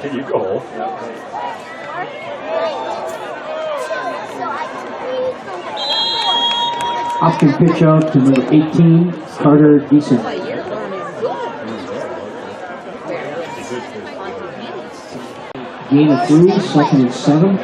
Can you go? Hopkins pitch out to number 18, Carter Deason. Gain of 3, 2nd and 7.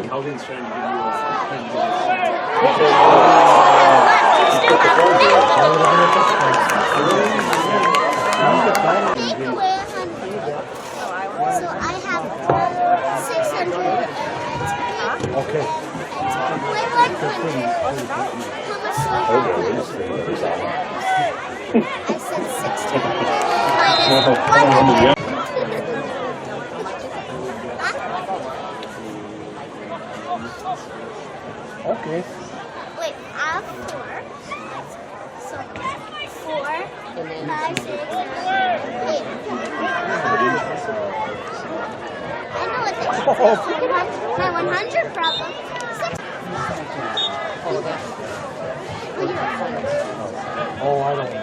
Calvin's trying to give you So I have 600. Okay. With 100. How much do I said 60. Minus 100. Okay. Wait, I have 4. So 4, 5, 6, 7, 8. I know what this is. My 100 problem. 6. Oh, I don't know.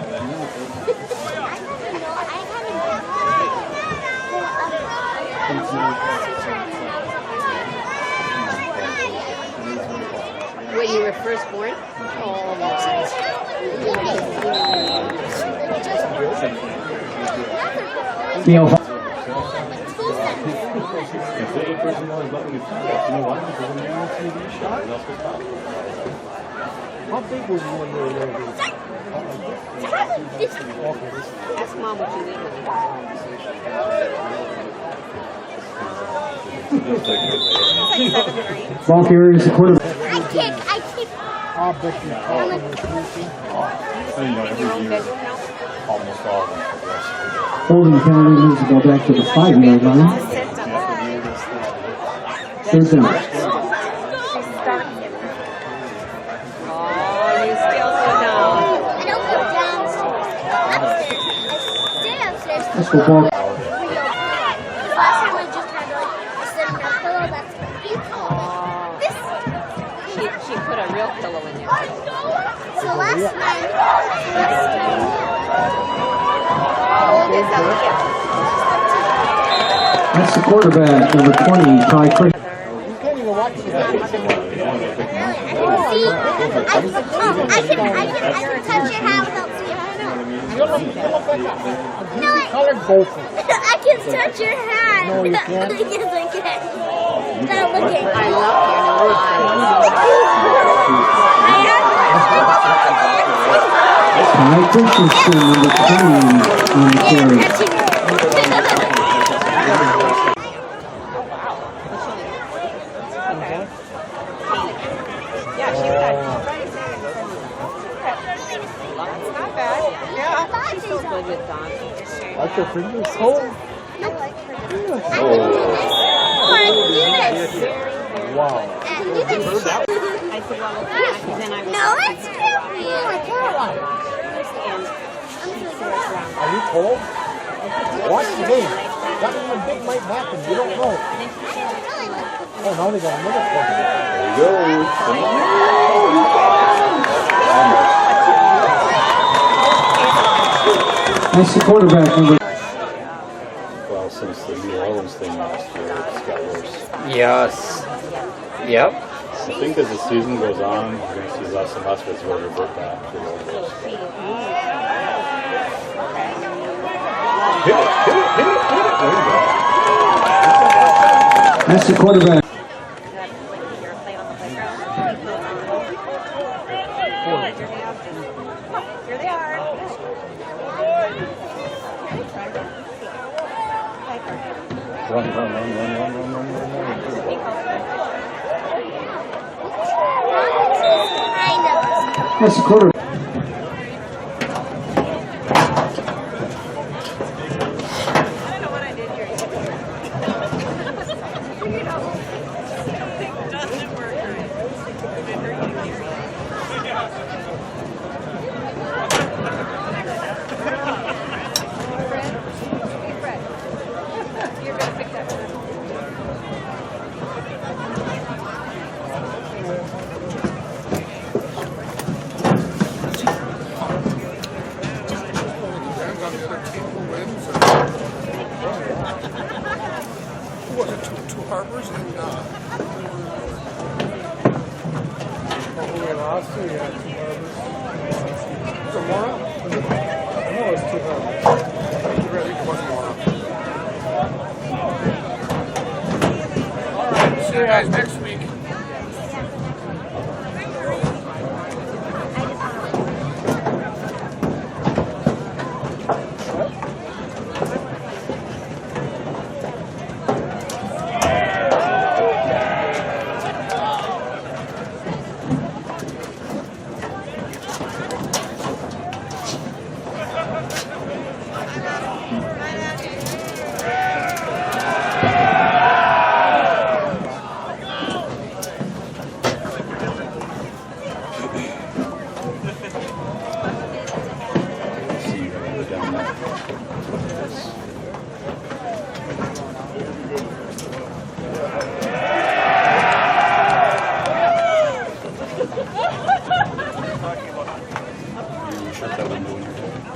I got when you were first born? Oh my. The Ohio If the person was letting you tell us, you know why? Because when you're on TV shot, that's what's happening. How big was you when you were there? Ask Mom what you need. ball carrier is the quarterback. I kick. I'll bet you. So, you know, every year, almost all of them progress. Holding penalty moves the ball back to the 5-yard line. Third down. Let's go ball. She put a real pillow in there. So last night, That's the quarterback, number 20, Ty Chris. You can't even watch the game. I can touch your hat without seeing it. You look like a colored goldfish. I can touch your hat. No, you can't. Yes, I can. Now look at me. I love Ty Christensen, number 20, on the carry. Like your fingers cold? I can do this. Or I can do this. Wow. And do this. No, it's trippy. Are you cold? Watch the game. Something big might happen. You don't know. Oh, now they got another one. There you go. That's the quarterback, number. Well, since the New Orleans thing last year, it's got worse. Yes. Yep. I think as the season goes on, we're going to see less and less of it's going to revert back to the old days. Hit it. There you go. That's the quarterback. Here they are. Run. That's the quarterback. Two Harbors and We lost to, yeah, 2 Harbors. Is it more up? I know it's 2 Harbors. really much more. All right, see you guys next week.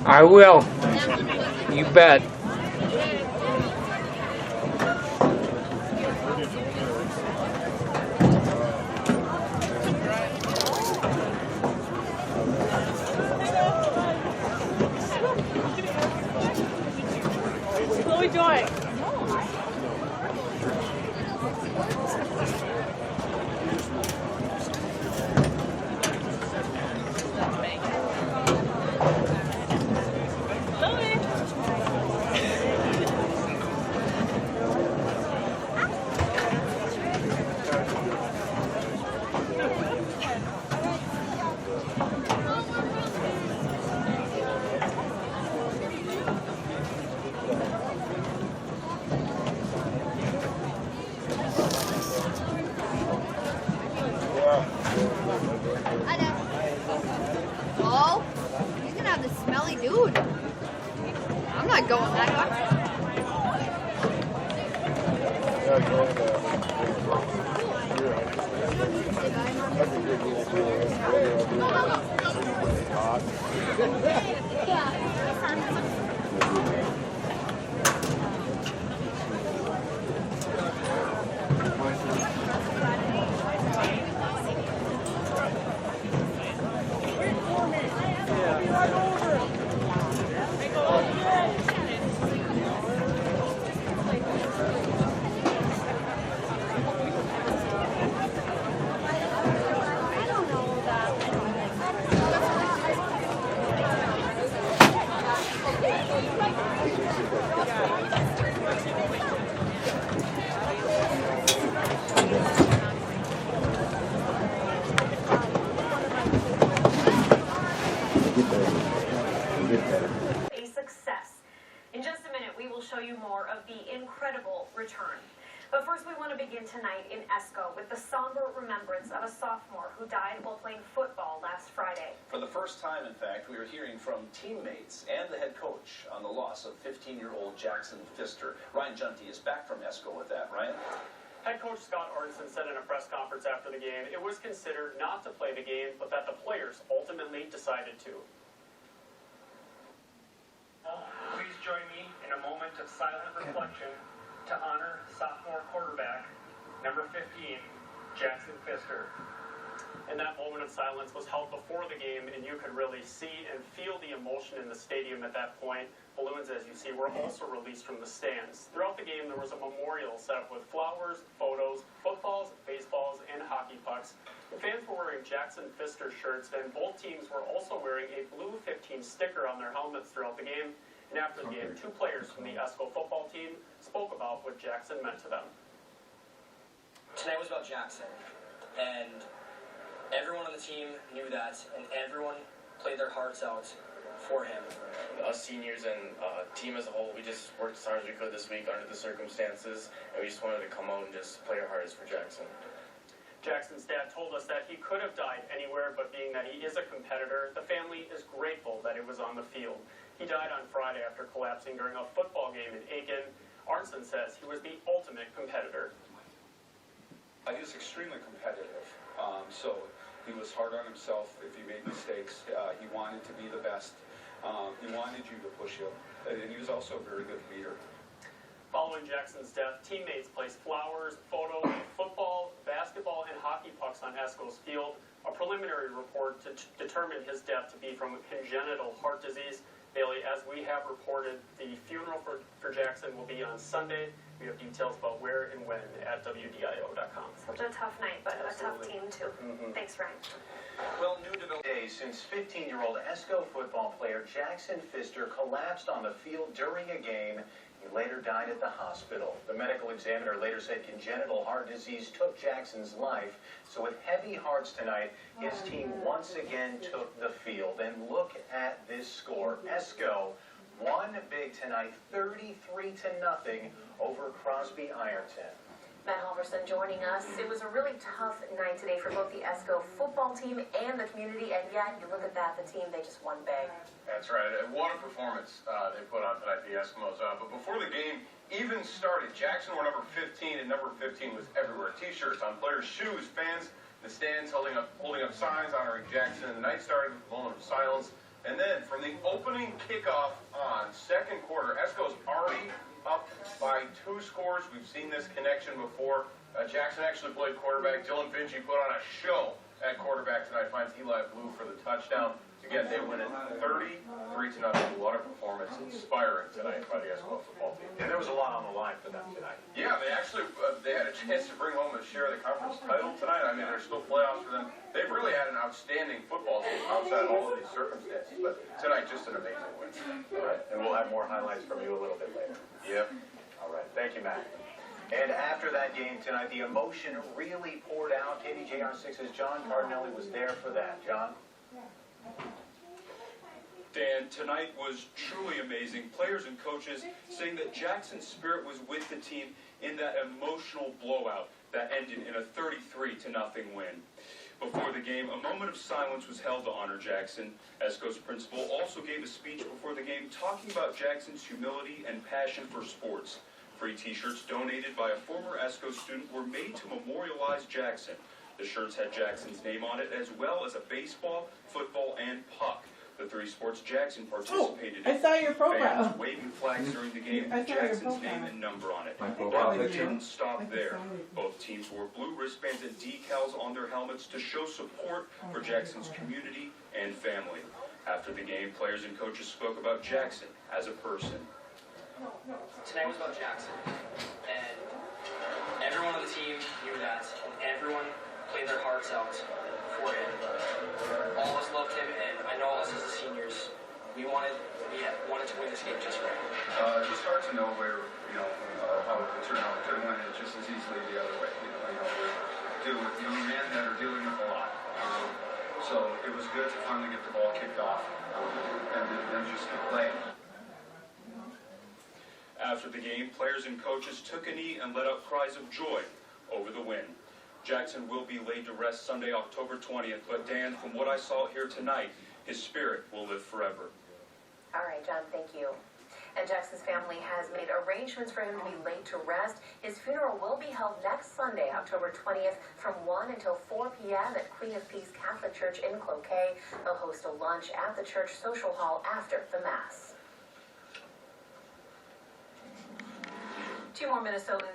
I will. You bet. Dude, I'm not going that hard. A success. In just a minute, we will show you more of the incredible return. But first, we want to begin tonight in Esco with the somber remembrance of a sophomore who died while playing football last Friday. For the first time, in fact, we are hearing from teammates and the head coach on the loss of 15-year-old Jackson Pfister. Ryan Junty is back from Esco with that. Ryan? Head coach Scott Arneson said in a press conference after the game, it was considered not to play the game, but that the players ultimately decided to. Please join me in a moment of silent reflection to honor sophomore quarterback, number 15, Jackson Pfister. And that moment of silence was held before the game, and you could really see and feel the emotion in the stadium at that point. Balloons, as you see, were also released from the stands. Throughout the game, there was a memorial set up with flowers, photos, footballs, baseballs, and hockey pucks. The fans were wearing Jackson Pfister shirts, and both teams were also wearing a blue 15 sticker on their helmets throughout the game. And after the game, two players from the Esco football team spoke about what Jackson meant to them. Tonight was about Jackson, and everyone on the team knew that, and everyone played their hearts out for him. Us seniors and team as a whole, we just worked as hard as we could this week under the circumstances, and we just wanted to come out and just play our hardest for Jackson. Jackson's dad told us that he could have died anywhere, but being that he is a competitor, the family is grateful that it was on the field. He died on Friday after collapsing during a football game in Aiken. Arneson says he was the ultimate competitor. He was extremely competitive, so he was hard on himself if he made mistakes. He wanted to be the best. He wanted you to push him, and he was also a very good leader. Following Jackson's death, teammates placed flowers, photos, football, basketball, and hockey pucks on Esco's field. A preliminary report determined his death to be from congenital heart disease. Bailey, as we have reported, the funeral for Jackson will be on Sunday. We have details about where and when at WDIO.com. Such a tough night, but a tough team, too. Thanks, Ryan. Well, new development days since 15-year-old Esco football player Jackson Pfister collapsed on the field during a game. He later died at the hospital. The medical examiner later said congenital heart disease took Jackson's life. So with heavy hearts tonight, his team once again took the field. And look at this score. Esco won big tonight, 33-0 over Crosby Ironton. Matt Halverson joining us. It was a really tough night today for both the Esco football team and the community, and yet, you look at that, the team, they just won big. That's right. What a performance they put on tonight, the Eskimos. But before the game even started, Jackson wore number 15, and number 15 was everywhere. T-shirts on players' shoes, fans in the stands holding up signs honoring Jackson. The night started with a moment of silence. And then, from the opening kickoff on, second quarter, Esco's already up by 2 scores. We've seen this connection before. Jackson actually played quarterback. Dylan Vinci put on a show at quarterback tonight. Finds Eli Blue for the touchdown. Again, they win it 33-0. What a performance. Inspiring tonight by the Esco football team. And there was a lot on the line for them tonight. Yeah, they actually they had a chance to bring home a share of the conference title tonight. I mean, there's still playoffs for them. They've really had an outstanding football team outside of all of these circumstances. But tonight, just an amazing win. All right, and we'll have more highlights from you a little bit later. Yep. All right, thank you, Matt. And after that game tonight, the emotion really poured out. KDJR6's John Cardinelli was there for that. John? Dan, tonight was truly amazing. Players and coaches saying that Jackson's spirit was with the team in that emotional blowout that ended in a 33-0 win. Before the game, a moment of silence was held to honor Jackson. ESCO's principal also gave a speech before the game talking about Jackson's humility and passion for sports. Free t-shirts donated by a former ESCO student were made to memorialize Jackson. The shirts had Jackson's name on it, as well as a baseball, football, and puck. The three sports Jackson participated in. I saw your profile. Fans waving flags during the game I with saw your Jackson's profile. name and number on it. My But profile they picture? didn't stop there. Both teams wore blue wristbands and decals on their helmets to show support for Jackson's community and family. After the game, players and coaches spoke about Jackson as a person. Tonight was about Jackson, and everyone on the team knew that, and everyone played their hearts out for him. All of us loved him, and I know us as the seniors, we wanted to win this game just right. It's hard to know where, how it could turn out. It could have went just as easily the other way. We're dealing with young men that are dealing with a lot. So it was good to finally get the ball kicked off and then just keep playing. After the game, players and coaches took a knee and let out cries of joy over the win. Jackson will be laid to rest Sunday, October 20th, but Dan, from what I saw here tonight, his spirit will live forever. All right, John, thank you. And Jackson's family has made arrangements for him to be laid to rest. His funeral will be held next Sunday, October 20th, from 1 until 4 p.m. at Queen of Peace Catholic Church in Cloquet. They'll host a lunch at the church social hall after the Mass. Two more Minnesotans